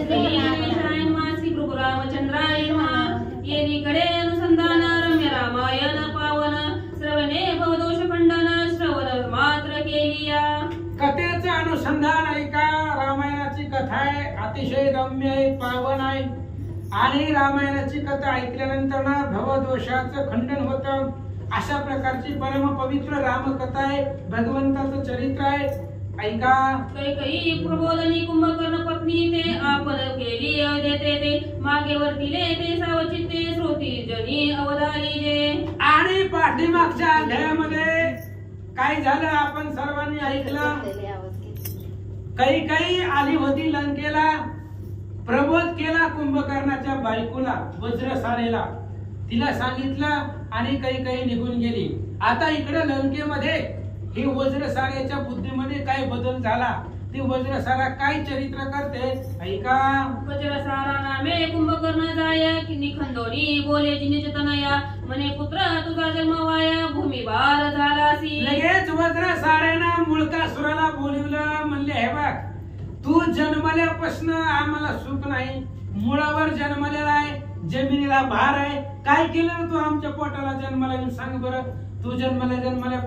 मासी प्रभु रामचंद्राय नमः। येणीकडे अनुसंधान रम्य रामायण पावन श्रवणे भवदोष खंडन श्रवण मात्र केलिया। कथेचं अनुसंधान ऐका। रामायणाची कथा आहे, अतिशय रम्य आहे, पावन आहे आणि रामायणाची कथा ऐकल्यानंतर ना भवदोषाचं खंडन होतं। अशा प्रकारची परम पवित्र रामकथा आहे, भगवंताचं चरित्र आहे। ऐका। कैकई प्रबोधनी कुंभकर्ण पत्नी ते आपण केली देते ते मागे वर्तिले ते सावचित्ते श्रोती जनी अवधारी जे। आणि पाठीमागच्या अध्यायामध्ये काय झालं आपण सर्वांनी ऐकलं। कैकई आली होती लंकेला, प्रबोध केला कुंभकर्णाच्या बायकोला वज्रसारेला, तिला सांगितलं आणि कैकई निघून गेली। आता इकडे लंकेमध्ये ही वज्रसाऱ्याच्या बुद्धीमध्ये काय बदल झाला, ती वज्रसारा काय चरित्र करते ऐका। वज्रसारा नामे कुंभकर्ण जाय निखंदोनी बोले जिनिचतनया मने पुत्र तुझा जन्म वाया भूमी भार झालासी। लगेच वज्रसाऱ्यानं मुळकासुराला बोलवलं, म्हणले हे बघ तू जन्मल्यापासून आम्हाला सुख नाही, मुळावर जन्मलेला आहे, जमिनीला भार आहे, काय केलं तू आमच्या पोटाला जन्माला येऊन सांग बरं। तू जन्मल्या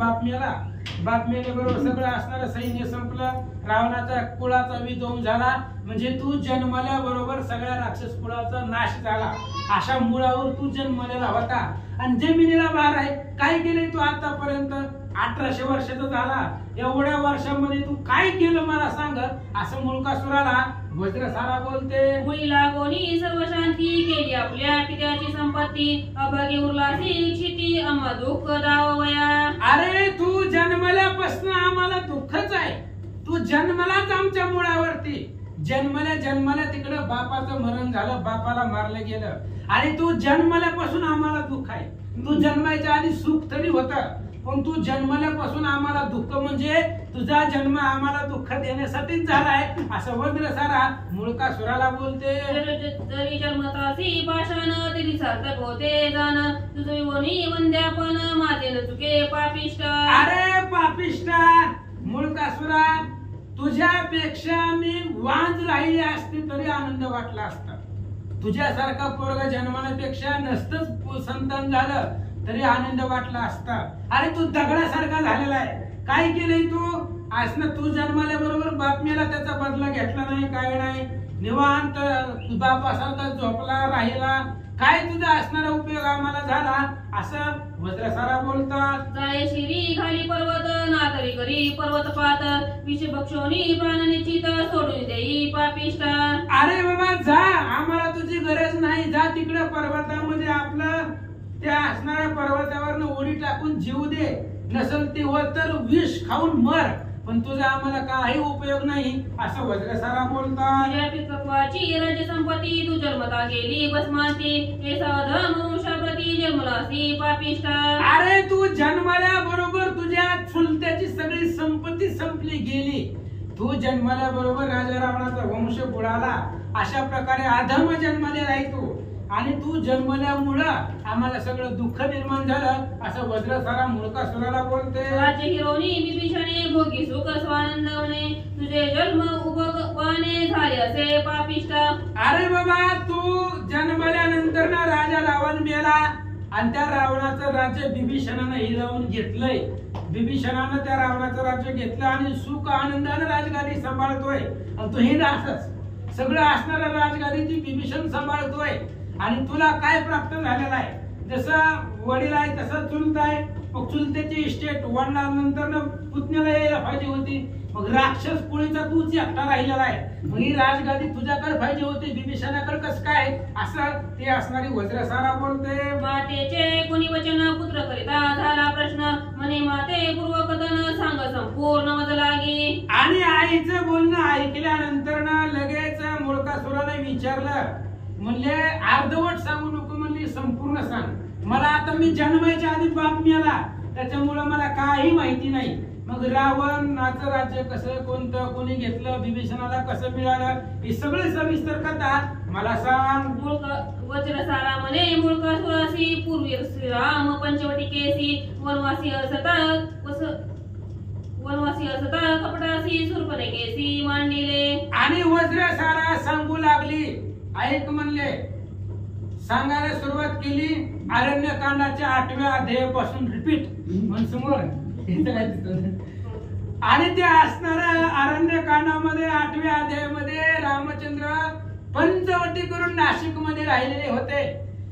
बाप मेल्याबरोबर सगळं असणारं सैन्य संपलं, रावणाचा कुळाचा विध्वंस झाला, म्हणजे तू जन्मल्या बरोबर सगळ्या राक्षस कुळाचा नाश झाला। अशा मुळावर तू जन्मलेला होता आणि जमिनीला भार आहे, काय केलंय तू आतापर्यंत 1800 वर्षाचा झाला, एवढ्या वर्षांमध्ये तू काय केलं मला सांग, असं मुळकासुराला वज्रसारा बोलते। मुलीला कोणी सर्व शांती केली आपल्या पित्याची संपत्ती अभागी उरलासी क्षिती आम्हा दुःख दावया। अरे तू जन्मल्यापासून आम्हाला दुःखच आहे, तू जन्मलाच आमच्या मुळावरती जन्मल्या तिकडं बापाचं मरण झालं, बापाला मारलं गेलं आणि तू जन्मल्यापासून आम्हाला दुःख आहे। तू जन्मायच्या आधी सुख तरी होतं, पण तू जन्मल्यापासून आम्हाला दुःख म्हणजे तुझा जन्म आम्हाला दुःख देण्यासाठीच झालाय, असं वज्रसारा मुळकासुराला बोलते। जरी जन्मतासी पाषाण तरी सार्थक होते जाण तुझी वनी वंद्यापन माझे चुके पापिष्ट। अरे पापिष्टा मुळकासुरा, तुझ्यापेक्षा मी वांज राहिली असती तरी आनंद वाटला असता। तुझ्यासारखा पोरगा जन्मण्यापेक्षा नसतंच संतान झालं तरी आनंद वाटला असता। अरे तू दगडासारखा झालेला आहे, काय केलंय तू असं, तू जन्माल्या बरोबर बाप मेला त्याचा बदला घेतला नाही, काय नाही, निवांत बापासारखा झोपला राहिला, काय तुझा असणारा उपयोग आम्हाला झाला, असं वज्रसारा बोलतात। जाय शिरी खाली पर्वत नातरी करी पर्वत पात विष भक्षोनी प्राण निश्चित सोडून देई पापिष्ट। अरे बाबा जा, आम्हाला तुझी गरज नाही, जा तिकडे पर्वतामध्ये आपलं त्या असणाऱ्या पर्वतावरनं उडी टाकून जीव दे, नसल ती होत तर विष खाऊन मर, पण तुझा आम्हाला काही उपयोग नाही, असं वज्रसारा बोलतात। पितृत्वाची राज्य संपत्ती तू जन्मता गेली भस्मांती हे साधन मनुष्याप्रती जन्मलासी पापिष्ट। अरे तू जन्मल्या बरोबर तुझ्या चुलत्याची सगळी संपत्ती संपली गेली, तू जन्मल्या बरोबर राजा रावणाचा वंश बुडाला, अशा प्रकारे अधम जन्मलेला आहे तू आणि तू जन्मल्यामुळं आम्हाला सगळं दुःख निर्माण झालं, असं वज्रसारा मुळकासुराला बोलते। राज्य हिरोनी विभीषणे भोगी सुख स्वानंदवने तुझे जन्म उपगवाने झाले असे पापिष्ट। अरे बाबा तू जन्मल्यानंतर ना राजा रावण मेला आणि त्या रावणाचं राज्य विभीषणानं हिरावून घेतलंय, विभीषणानं त्या रावणाचं राज्य घेतलं आणि सुख आनंदाने राजगादी सांभाळतोय आणि तू हिंद असंच सगळं असणारा राजगादी ती विभीषण सांभाळतोय आणि तुला काय प्राप्त झालेलं आहे, जसं वडील आहे तसं चुलत आहे, मग चुलत्याची इस्टेट वडिलांनंतर पुतण्याला यायला पाहिजे होती, मग राक्षस कुळीचा तूच एकटा राहिलेला आहे, मग ही राजगादी तुझ्याकडे पाहिजे होती, विभीषणाकडे कसं काय, असं ते असणारी वज्रसारा बोलते। मातेचे कोणी वचन पुत्र करिता झाला प्रश्न मने माते पूर्वकथन सांग संपूर्ण मज लागी। आणि आईचं बोलणं ऐकल्यानंतर ना लगेच मुळकासुराने विचारलं, म्हणले अर्धवट सांगू नको, म्हणले संपूर्ण सांग, मला आता मी जन्मायच्या आधी बाप मेला त्याच्यामुळे मला काही माहिती नाही, मग रावणाचं राज्य कसं कोणतं कोणी घेतलं, विभीषणाला कसं मिळालं, हे सगळे सविस्तर कथा मला सांग। वज्रसारा म्हणे मुळकासुरासी पूर्वी श्रीराम पंचवटी केसी वनवासी असता कपटासी सुरपणे केसी मांडिले। आणि वज्रसारा सांगू लागली ऐक म्हणले. सांगायला सुरुवात केली अरण्यकांडाच्या 8व्या अध्यायापासून रिपीट म्हण समोर आणि ते असणाऱ्या अरण्यकांडामध्ये 8व्या अध्यायामध्ये रामचंद्र पंचवटी करून नाशिक मध्ये राहिलेले होते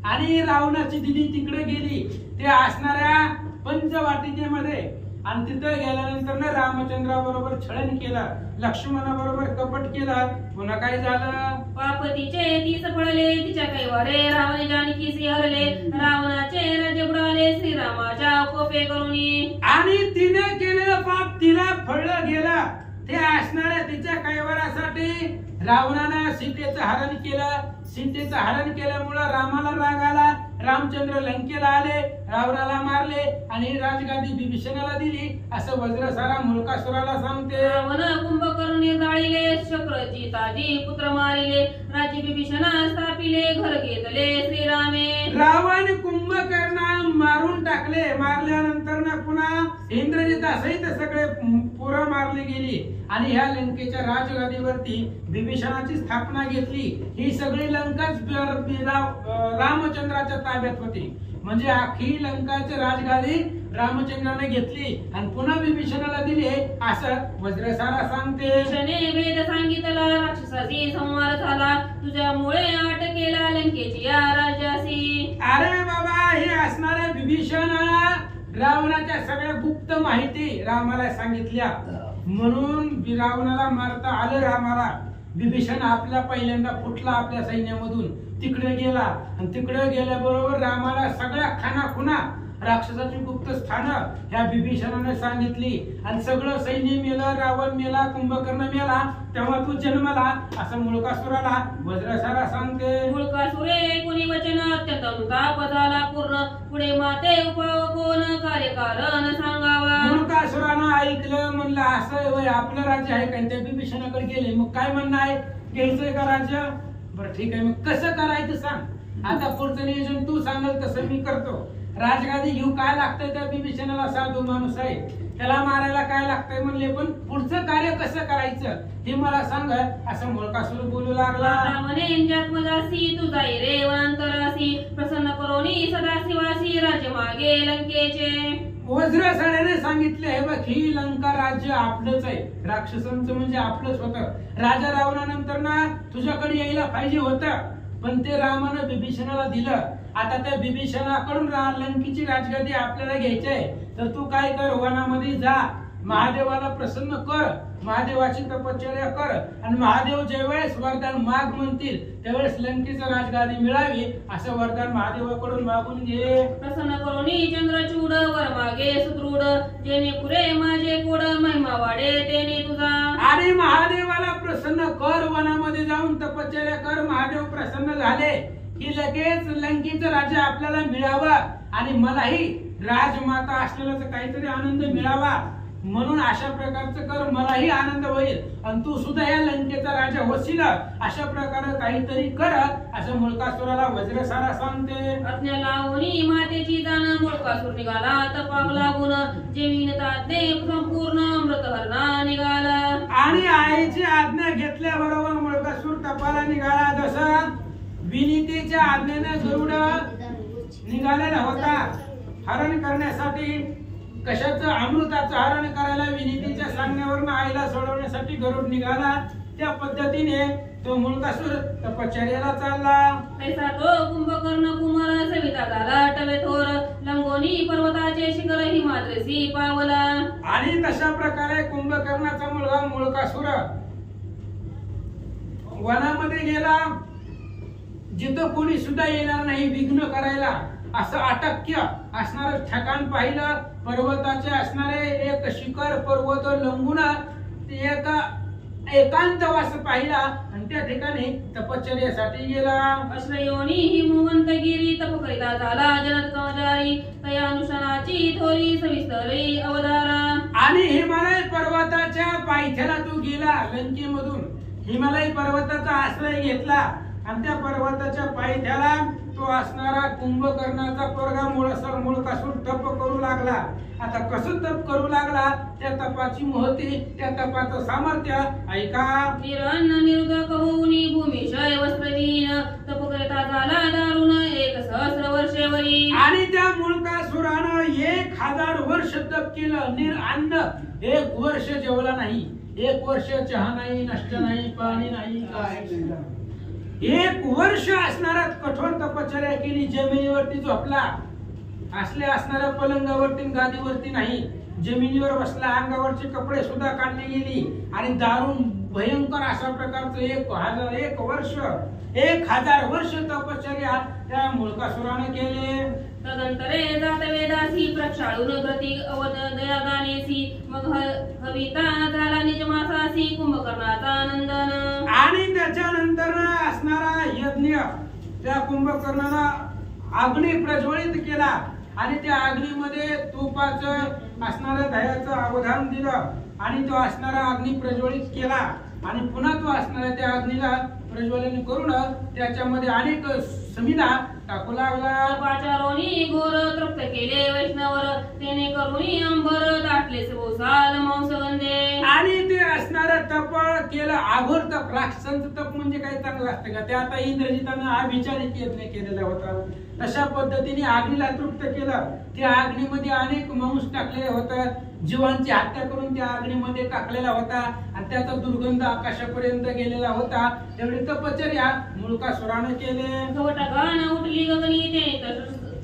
आणि रावणाची दिदी तिकडे गेली ते असणाऱ्या पंचवाटिकेमध्ये आणि तिथे गेल्यानंतर ना रामचंद्राबरोबर छळण केलं, लक्ष्मणाबरोबर कपट केलं. पुन्हा काय झालं? पापतीचे 30 फळले तिच्या कैवारे रावणे जानकीसी हरले रावणाचे राज्य बुडाले श्रीरामाच्या कोपे करुणी. आणि तिने केलेलं पाप तिला फळलं गेलं. ते असणाऱ्या तिच्या कैवारासाठी रावणानं सीतेचं हरण केलं. सीतेचं हरण केल्यामुळे रामाला राग आला. रामचंद्र लंकेला आले, रावणाला मारले आणि राजगादी बिभीषणाला दिली असं वज्रसारा मुलकासुराला सांगते. रावण कुंभकर्णी जाळिले शक्रची ताजी पुत्र मारिले राज्य बिभीषणा स्थापिले घर घेतले श्रीरामे. रावण कुंभकर्णा मारून टाकले. मारल्यानंतर ना पुन्हा इंद्रजितासहित सगळे पोरं मारली गेली आणि ह्या लंकेच्या राजगादीवरती बिभीषणाची स्थापना घेतली. ही सगळी लंकाच रामचंद्राच्या ताब्यात होती. म्हणजे अख्खी लंकाची राजगादी रामचंद्राने घेतली आणि पुन्हा विभीषणाला दिले असं वज्रसारा सांगते. शने वेद सांगितला राक्षसाची संहार झाला तुझ्यामुळे अटकेला लंकेची या राज्यासी. अरे बाबा हे असणाऱ्या विभीषण रावणाच्या सगळ्या गुप्त माहिती रामाला सांगितल्या म्हणून रावणाला मारता आलं. रामाला विभीषण आपला पहिल्यांदा फुटला आपल्या सैन्यामधून तिकडे गेला आणि तिकडे गेल्याबरोबर रामाला सगळ्या खानाखुना राक्षसाची गुप्त स्थानं ह्या विभीषणाने सांगितली आणि सगळं सैन्य मेलं, रावण मेला, कुंभकर्ण मेला, तेव्हा तू जन्मला असं मुलकासुराला वज्रसारा सांगते. मुलकासुरे कोणी वचन अत्यंत अनुताप झाला पूर्ण पुढे माते उपाव कोण कार्यकारण सांगावा. मुलकासुरानं ऐकलं म्हणलं असं वय आपलं राज्य आहे का? त्या विभीषणाकडे गेले मग काय म्हणणं आहे घ्यायचंय का राज्य? बरं ठीक आहे मग कसं करायचं सांग. आता पुढचं नियोजन तू सांगल तसं मी करतो. राजगादी घेऊ काय लागतंय? त्या विभीषणाला साधू माणूस आहे त्याला मारायला काय लागतंय म्हणले पण पुढचं कार्य कसं करायचं हे मला सांग असं मुलकासुर बोलू लागला. म्हणे जन्मदासी तू जाई रे वनांतरासी प्रसन्न करोनी सदाशिवासी राज्य मागे लंकेचे. वज्रसाऱ्याने सांगितले हे बघ ही लंका राज्य आपलंच आहे. राक्षसांचं म्हणजे आपलंच होतं. राजा रावणानंतर ना तुझ्याकडे यायला पाहिजे होतं पण ते रामानं बिभीषणाला दिलं. आता त्या बिभीषणाकडून लंकेची राजगादी आपल्याला घ्यायची आहे तर तू काय कर वनामध्ये जा महादेवाला प्रसन्न कर, महादेवाची तपश्चर्या कर आणि महादेव ज्यावेळेस वरदान माग म्हणतील त्यावेळेस लंकेची राजगादी मिळावी असं वरदान महादेवाकडून मागून घे. प्रसन्न करोनी चंद्रचूड वर मागे सुदृढ जेणे पुरे माझे कोड महिमा वाढे तेने तुझा. आणि महादेवाला प्रसन्न कर, वनामध्ये जाऊन तपश्चर्या कर. महादेव प्रसन्न झाले की लगेच लंकेचं राज्य आपल्याला मिळावं आणि मलाही राजमाता असलेला काहीतरी आनंद मिळावा म्हणून अशा प्रकारचं कर मलाही आनंद होईल आणि तू सुद्धा या लंकेचा राजा होशील अशा प्रकारे काहीतरी कर असं मुलकासुराला वज्रसारा सांगते. आज्ञा लावणी मातेची जाण मुलकासुर निघाला तपाक लागून जेविनताते संपूर्ण अमृतहरणा निघाला. आणि आईची आज्ञा घेतल्याबरोबर मुलकासुर तपाला निघाला. जसं विनीतीच्या आज्ञेने गरुड निघालेला होता हरण करण्यासाठी. कशाचं? अमृताचं हरण करायला विनीतीच्या सांगण्यावरून आईला सोडवण्यासाठी गरुड निघाला. त्या पद्धतीने तो मुलकासुर तपश्चर्याला चालला. ऐसा तो कुंभकर्ण कुमार सविता झाला टवे थोर लंगोनी पर्वताचे शिखर हिमाद्रीसी पावला. आणि तशा प्रकारे कुंभकर्णाचा मुलगा मुलकासुर वनामध्ये गेला जिथं कोणी सुद्धा येणार नाही विघ्न करायला असं अटक्य असणार ठिकाण पाहिलं. पर्वताचे असणारे एक शिखर पर्वत लंबून एक एकांतवास पाहिला आणि त्या ठिकाणी तपश्चर्यासाठी गेला. अश्रयोनी हिमवंतगिरी तप करिता झाला जनत कवचारी तया अनुष्ठानाची थोरी सविस्तरी अवतारा. आणि हिमालय पर्वताच्या पायथ्याला तू गेला. लंकेमधून हिमालय पर्वताचा आश्रय घेतला आणि त्या पर्वताच्या पायथ्याला तो असणारा कुंभकर्णाचा पोरगा मुलकासुर तप करू लागला. आता कसं तप करू लागला त्या तपाची महती त्या तपाचं सामर्थ्य ऐका. निरन्न निरुद कहूनी भूमिशय वस्त्रहीन वर्ष तप केलं, अन्न 1 वर्ष जेवला नाही, 1 वर्ष चहा नाही, नाश्ता नाही, पाणी नाही, काय नाही. 1 वर्ष असणारा कठोर तपश्चर्या केली, जमिनीवरती झोपला, असणाऱ्या पलंगावरती गादीवरती नाही, जमिनीवर बसला, अंगावरचे कपडे सुद्धा काढले गेली आणि दारुण भयंकर अशा प्रकारचं 1 वर्ष 1000 वर्ष तपश्चर्या त्या मुळकासुराने केले. तदंतरे जात वेदासी प्रक्षाळून गती अवदयागानेसी मग हविता झाला निजमासासी कुंभकर्णाचा नंदन. आणि त्याच्यानंतर असणारा यज्ञ त्या कुंभकर्णानं अग्नी प्रज्वलित केला आणि त्या अग्नीमध्ये तुपाचं असणाऱ्या दह्याचं अवधान दिलं आणि तो असणारा अग्नी प्रज्वलित केला आणि पुन्हा तो असणाऱ्या त्या अग्नीला प्रज्वलन करून त्याच्यामध्ये अनेक समिधा टाकू लागला. तपाचारोनी घोर तृप्त केले वैष्णवर तेने करुणी अंबर दाटले सभोसाल मांसगंधे. आणि ते असणारं तप केलं, आघोर तप. राक्षसांचं तप म्हणजे काही चांगलं असतं का? ते आता इंद्रजितानं अभिचारिक यज्ञ केलेला होता, तशा पद्धतीने अग्नीला तृप्त केलं. त्या अग्नीमध्ये अनेक मांस टाकलेले होतात, जीवांची हत्या करून त्या अग्नीमध्ये टाकलेला होता आणि त्याचा दुर्गंध आकाशापर्यंत गेलेला होता. तेवढी तपश्चर्या मुळकासुराने केले. गवटागान उठली गगनी ते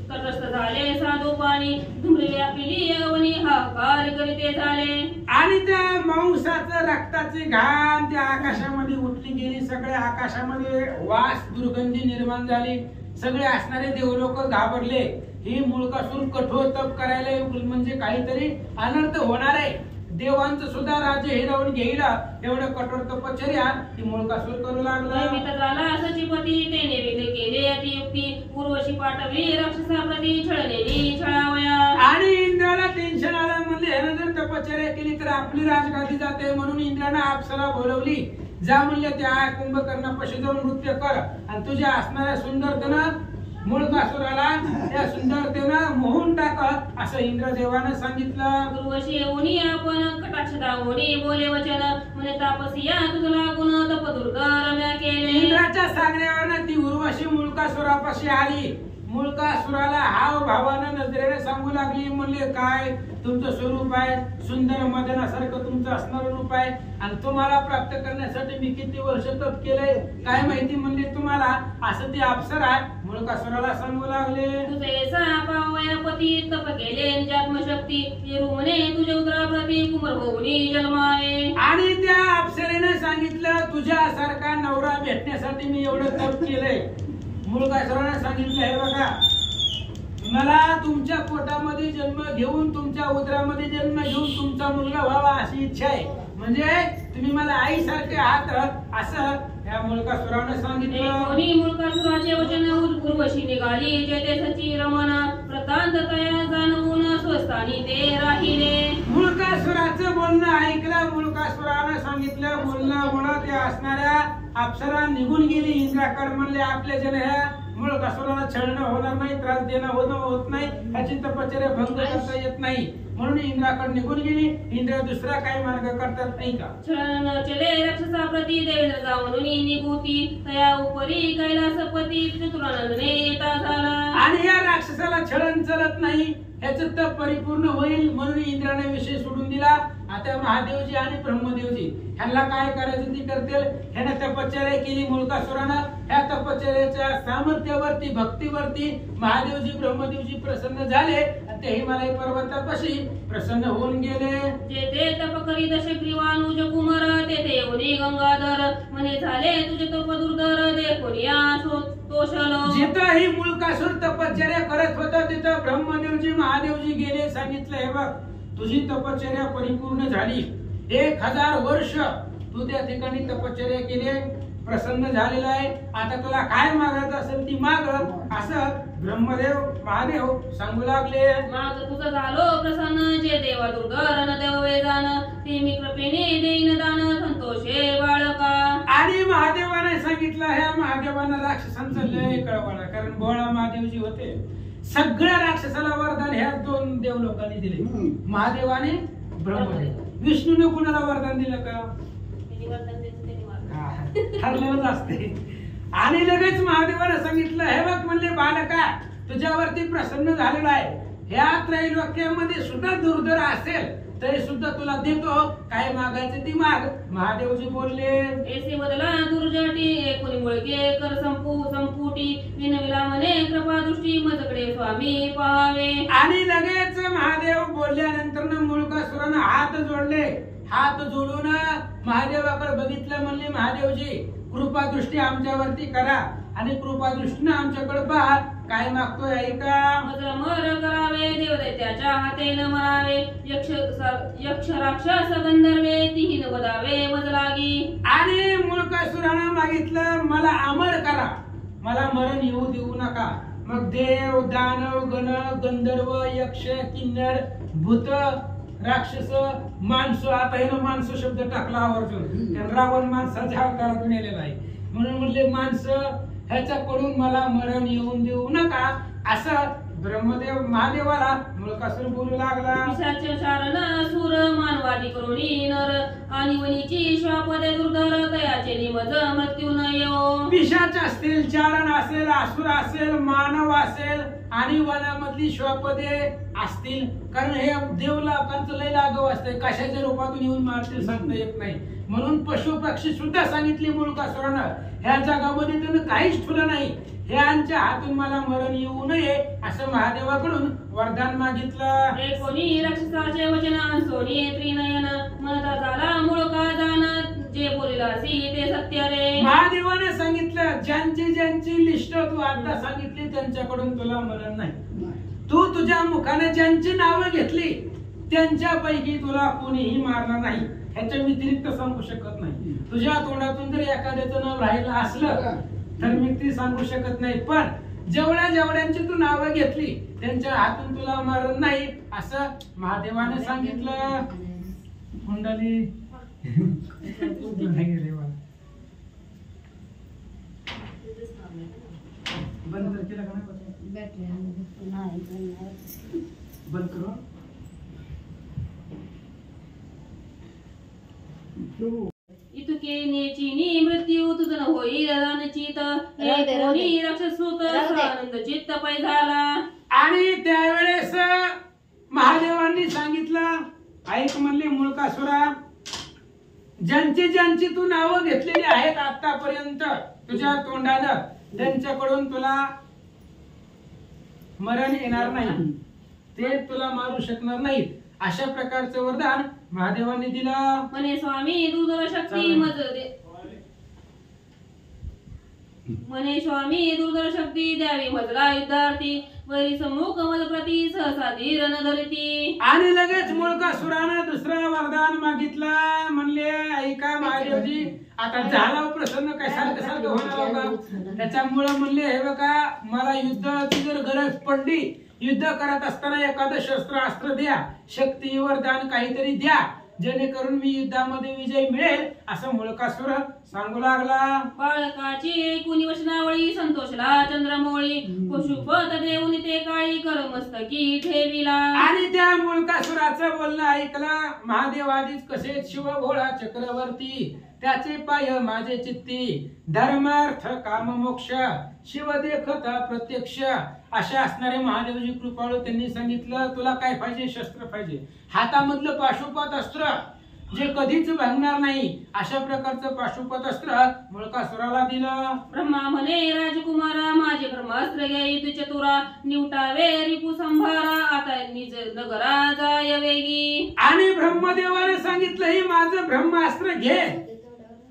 तटस्थ झाले साधू पाणी धुमरी व्यापिली अवनी हाकार करीते झाले. आणि त्या मांसाचं रक्ताची घाण त्या आकाशामध्ये उठली गेली, सगळ्या आकाशामध्ये वास दुर्गंधी निर्माण झाली, सगळे असणारे देवलोक घाबरले. ही मुळकासूर कठोर तप करायला म्हणजे काहीतरी अनर्थ होणार आहे, देवांचं सुद्धा राज्य हिरावून घेईल एवढं कठोर तपश्चर्या ही मुळकासूर करू लागला. झाला सचिपती तेने वेगळे केले अतियुक्ती उर्वशी पाठवली राक्षसाप्रती छळलेली छळावया. आणि इंद्राला टेन्शन आलं, म्हणले ह्यानं जर तपश्चर्या केली तर आपली राजगादी जाते, म्हणून इंद्रानं अप्सरा बोलवली. जा म्हणले त्या कुंभकर्णापाशी जाऊन नृत्य कर आणि तुझ्या असणाऱ्या सुंदरतेनं मुळकासुराला त्या सुंदरतेनं मोहून टाक असं इंद्रदेवानं सांगितलं. उर्वशी येऊनी आपण कटाक्ष दावणी बोले वचन म्हणे तापसिया तुझ लागून तप दुर्गरम्या केले. इंद्राच्या सांगण्यावरनं ती उर्वशी मुळकासुरापाशी आली. मुळकासुराला हाव भावानं नजरेने सांगू लागली, म्हणले काय तुमचं स्वरूप आहे, सुंदर मदनासारखं तुमचं असणारं रूप आहे आणि तुम्हाला प्राप्त करण्यासाठी मी किती वर्ष तप केलंय काय माहिती म्हणले तुम्हाला, असं ते अप्सरा मुळकासुराला सांगू लागले. तुझे सापावयापती तप केले निजात्मशक्ती येरू म्हणे तुझे उदराप्रती कुमर होऊनी जन्मावे. आणि त्या अप्सरेने सांगितलं तुझ्यासारखा नवरा भेटण्यासाठी मी एवढं तप केलंय. मुळकासुराने सांगितलं हे बघा, मला तुमच्या पोटामध्ये जन्म घेऊन तुमच्या उदरामध्ये जन्म घेऊन तुमचा मुलगा व्हावा अशी इच्छा आहे, म्हणजे तुम्ही मला आईसारखे आहात असं या मुळकासुराने सांगितलं. कोणी मुळकासुराचे वचन उर्वशी निघाली जेते सची रमण प्रतांत तया जाणवून स्वस्थानी ते राहिले. मुळकासुराचं बोलणं ऐकलं, मुळकासुराने सांगितलं बोलण्यामुळे त्या असणाऱ्या अप्सरा निघून गेली. इंद्राकडे म्हणले आपल्या जन ह्या मुळकासुराला छळणं होणार नाही, त्रास देणं होत नाही, ह्याची तपश्चर्या भंग करता येत नाही, म्हणून इंद्राकडे निघून गेली. इंद्र दुसरा काही मार्ग करतात नाही का? छळण चले राक्षसाप्रती देवेंद्र जाऊन निघूती तया उपरी कैलासपती चतुरानंदने येता झाला. आणि या राक्षसाला छळण चलत नाही, ह्याचं तप परिपूर्ण होईल म्हणून इंद्राने विषय सोडून दिला. आता महादेवजी आणि ब्रह्मदेवजी ह्यांना काय करायचं ती करतील. ह्याने तपश्चर्या केली मुळकासुरानं, ह्या तपश्चर्याच्या सामर्थ्यावरती भक्तीवरती महादेवजी ब्रह्मदेवजी प्रसन्न झाले आणि ते हिमालय पर्वतापाशी प्रसन्न होऊन गेले. जेथे तप करी दशग्रीवानुज कुमार तेथे येऊनी गंगाधर म्हणे झाले तुझे तप दुर्धर देखोनिया तोषल. जिथं ही मुळकासूर तपश्चर्या करत होता तिथं ब्रह्मदेवजी महादेवजी गेले, सांगितलं हे बघ तुझी तपश्चर्या परिपूर्ण झाली, 1000 वर्ष तू त्या ठिकाणी तपश्चर्या केली, प्रसन्न झालेला आहे, आता तुला काय मागायचं असेल ती माग असं ब्रह्मदेव महादेव सांगू लागले. माग तुझं झालो प्रसन्न जे देवा दुर्धर न देव वेदान ते मी कृपेने देईन दान संतोषे बाळका. आणि महादेवाने सांगितलं, ह्या महादेवानं राक्षसांचं लय कळवलं, कारण भोळा महादेवजी होते, सगळ्या राक्षसाला वरदान ह्या 2 देव लोकांनी दिले, महादेवाने ब्रह्मदेव. विष्णूने कुणाला वरदान दिलं का? ठरलेलंच असते. आणि लगेच महादेवाने सांगितलं हे बघ म्हणले बालका तुझ्यावरती प्रसन्न झालेला आहे, ह्या त्रैलोक्यामध्ये सुद्धा दुर्धर असेल तरी सुद्धा तुला देतो, काय मागायचं ती माग. महादेवजी बोलले ऐसे बदला दुर्जटी कोणी मुळके कर संपुटी विनविला मने कृपा दृष्टी मजकडे स्वामी पाहावे. आणि लगेच महादेव बोलल्यानंतर मुळकासुरानं हात जोडले. हात जोडून महादेवाकडे बघितलं, म्हणले महादेवजी कृपा दृष्टी आमच्यावरती करा आणि कृपा दृष्टीनं आमच्याकडे पहा, काय मागतोय ऐका. मज मर करावे देवदैत्याच्या हातेन मरावे यक्ष राक्षस गंधर्वे तिहीन वदावे मज लागी. आणि मुळकासुरानं मागितलं मला अमर करा, मला मरण येऊ देऊ नका. मग देव दानव गण गंधर्व यक्ष किन्नर भूत राक्षस माणसं, आता हे माणसं शब्द टाकला आवर्जून, कारण रावण माणसाच्या अवतारातून आलेला आहे म्हणून म्हणले माणसं ह्याच्याकडून मला मरण येऊन देऊ नका, असं ब्रह्मदेव महादेवाला मुळकासुर बोलू लागला. पिशाच चारण असुर मानवादी करुणी नर आणि वनीची श्वापदे दुर्धर तयाचे निमज मृत्यू न येवो. पिशाच असतील, चारण असेल, असुर असेल, मानव असेल आणि वनामधली श्वापदे असतील, कारण हे देवलोकांचं लय लाघव असतंय, कशाच्या रूपातून येऊन मारतील सांगता येत नाही. म्हणून पशु पक्षी सुद्धा सांगितली मुळकासुरानं, ह्या जगामध्ये त्यानं काहीच ठेवलं नाही, ह्यांच्या हातून मला मरण येऊ नये असं महादेवाकडून वरदान मागितलं. कोणी राक्षसाचे वचन सोनी त्रिनयन म्हणता झाला मुळका जाण जे बोलिलासी ते सत्य रे. महादेवाने सांगितलं ज्यांची लिस्ट तू आता सांगितली त्यांच्याकडून तुला मरण नाही. तू तुझ्या मुखाने ज्यांची नावं घेतली त्यांच्यापैकी तुला कोणीही मारणार नाही, ह्याच्या व्यतिरिक्त सांगू शकत नाही. तुझ्या तोंडातून जर एखाद्याचं नाव राहिलं असलं तर मी ती सांगू शकत नाही, पण जेवढ्यांची तू नावं घेतली त्यांच्या हातून तुला मरण नाही असं महादेवाने सांगितलं. कुंडली बंद केला का बंद करू. इतुके नेचीनी मृत्यू तुझन होई रणचित कोणी राक्षसूत आनंद चित्त पै झाला. आणि त्यावेळेस महादेवांनी सांगितलं ऐक म्हणले मुळकासुरा, ज्यांची तू नावं घेतलेली आहेत आतापर्यंत तुझ्या तोंडानं त्यांच्याकडून तुला मरण येणार नाही, ते तुला मारू शकणार नाहीत, अशा प्रकारचं वरदान महादेवांनी दिलं. म्हणे स्वामी दुर्धर शक्ती मज दे, म्हणे स्वामी दुर्धर शक्ती द्यावी मजला युद्धार्थी वरी सम्मुख मज प्रती सहसा धीर न धरती. आणि लगेच मुळकासुरानं दुसरं वरदान मागितलं. म्हणले ऐका महादेवजी, आता झाला प्रसन्न, काय सारखं होणार होता, त्याच्यामुळे म्हणले हे बघा मला युद्धाची जर गरज पडली, युद्ध करत असताना एखादं शस्त्र अस्त्र द्या, शक्ती वरदान काहीतरी द्या, जेणेकरून मी युद्धामध्ये विजय मिळेल असं मुळकासुर सांगू लागला. बाळकाची कुणी वचनावळी संतोषला चंद्रमोळी पशुपत देऊन ते काळी कर मस्तकी ठेविला. आणि त्या मुळकासुराचं बोलणं ऐकलं महादेव आधीच कसे शिव भोळा चक्रवर्ती, त्याचे पाय माझे चित्ती, धर्मार्थ काम मोक्ष शिव देखता प्रत्यक्ष, अशा असणारे महादेवजी कृपाळू. त्यांनी सांगितलं तुला काय पाहिजे, शस्त्र पाहिजे, हातामधलं पाशुपत अस्त्र जे कधीच भांगणार नाही, अशा प्रकारचं पाशुपत अस्त्र मुळकासुराला दिलं. ब्रह्मा म्हणे राजकुमारा माझे ब्रह्मास्त्र घे युद्ध चतुरा, निवटावे रिपू संभारा आता निज नगरा जाय वेगी. आणि ब्रह्मदेवाने सांगितलं ही माझं ब्रह्मास्त्र घे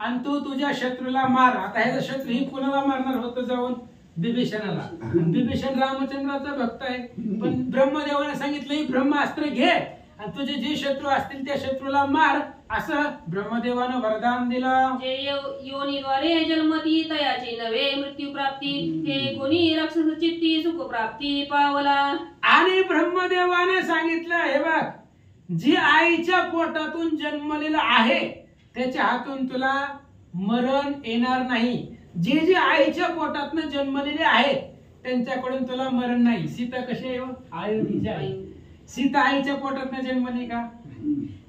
आणि तू तुझ्या शत्रूला मार. आता ह्याचा शत्रू ही कुणाला मारणार होतं, जाऊन बिभीषणाला. बिभीषण रामचंद्राचा भक्त आहे, पण ब्रह्मदेवाने सांगितलं ही ब्रह्मास्त्र घे आणि तुझे जे शत्रू असतील त्या शत्रूला मार, असं ब्रह्मदेवानं वरदान दिलं. जे योनीद्वारे जन्मती तयाची नवे मृत्यू प्राप्ती, हे कोणी राक्षस चित्ती सुख प्राप्ती पावला. आणि ब्रह्मदेवाने सांगितलं हे बघ जी आईच्या पोटातून जन्मलेलं आहे त्याच्या हातून तुला मरण येणार नाही. जे आईच्या पोटातून जन्मलेले आहेत त्यांच्याकडून तुला मरण नाही. सीता कशी आहे आई, सीता आईच्या पोटातून जन्मली का?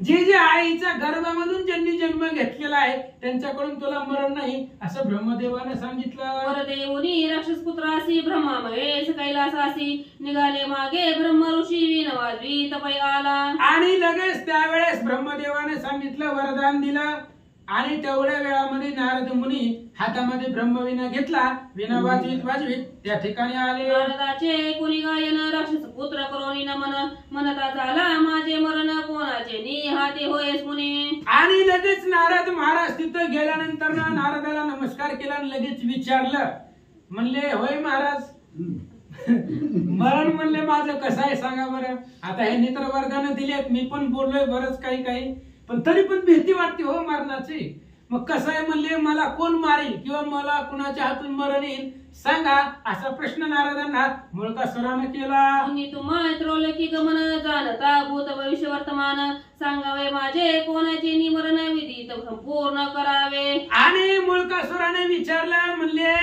जे जे आईच्या गर्भामधून ज्यांनी जन्म घेतलेला आहे त्यांच्याकडून तुला मरण नाही असं ब्रह्मदेवाने सांगितलं. वरदेवनी राक्षस पुत्रासी ब्रह्मा महेश कैलासासी निघाले मागे ब्रह्म ऋषी वीण वाजवी तपय आला. आणि लगेच त्यावेळेस ब्रह्मदेवाने सांगितलं, वरदान दिलं. आणि तेवढ्या वेळामध्ये नारद मुनी हातामध्ये ब्रह्मवीणा घेतला, विणा वाजवीत वाजवीत त्या ठिकाणी आले. नारदाचे कुणी गायन राक्षस पुत्र करोनी नमन म्हणता झाला माझे मरण कोणाचे निहाते होयस मुनी. आणि लगेच नारद महाराज तिथं गेल्यानंतर नारदाला नमस्कार केला आणि लगेच विचारलं, म्हणले होय महाराज मरण म्हणले माझं कसं आहे सांगा बरं. आता ह्यांनी तर वरदान दिलेत, मी पण बोललोय बरंच काही काही, पण तरी पण भीती वाटते हो मरणाची. मग कसं आहे म्हणले, मला कोण मारेल किंवा मला कुणाच्या हातून मरण येईल सांगा असा प्रश्न नारदांना मुळकासुराने केला. तुम्हा की गमन जाणता भूत भविष्य वर्तमान सांगावे माझे कोणाचे निमरण विधी संपूर्ण करावे. आणि मुळकासुराने विचारलं, म्हणले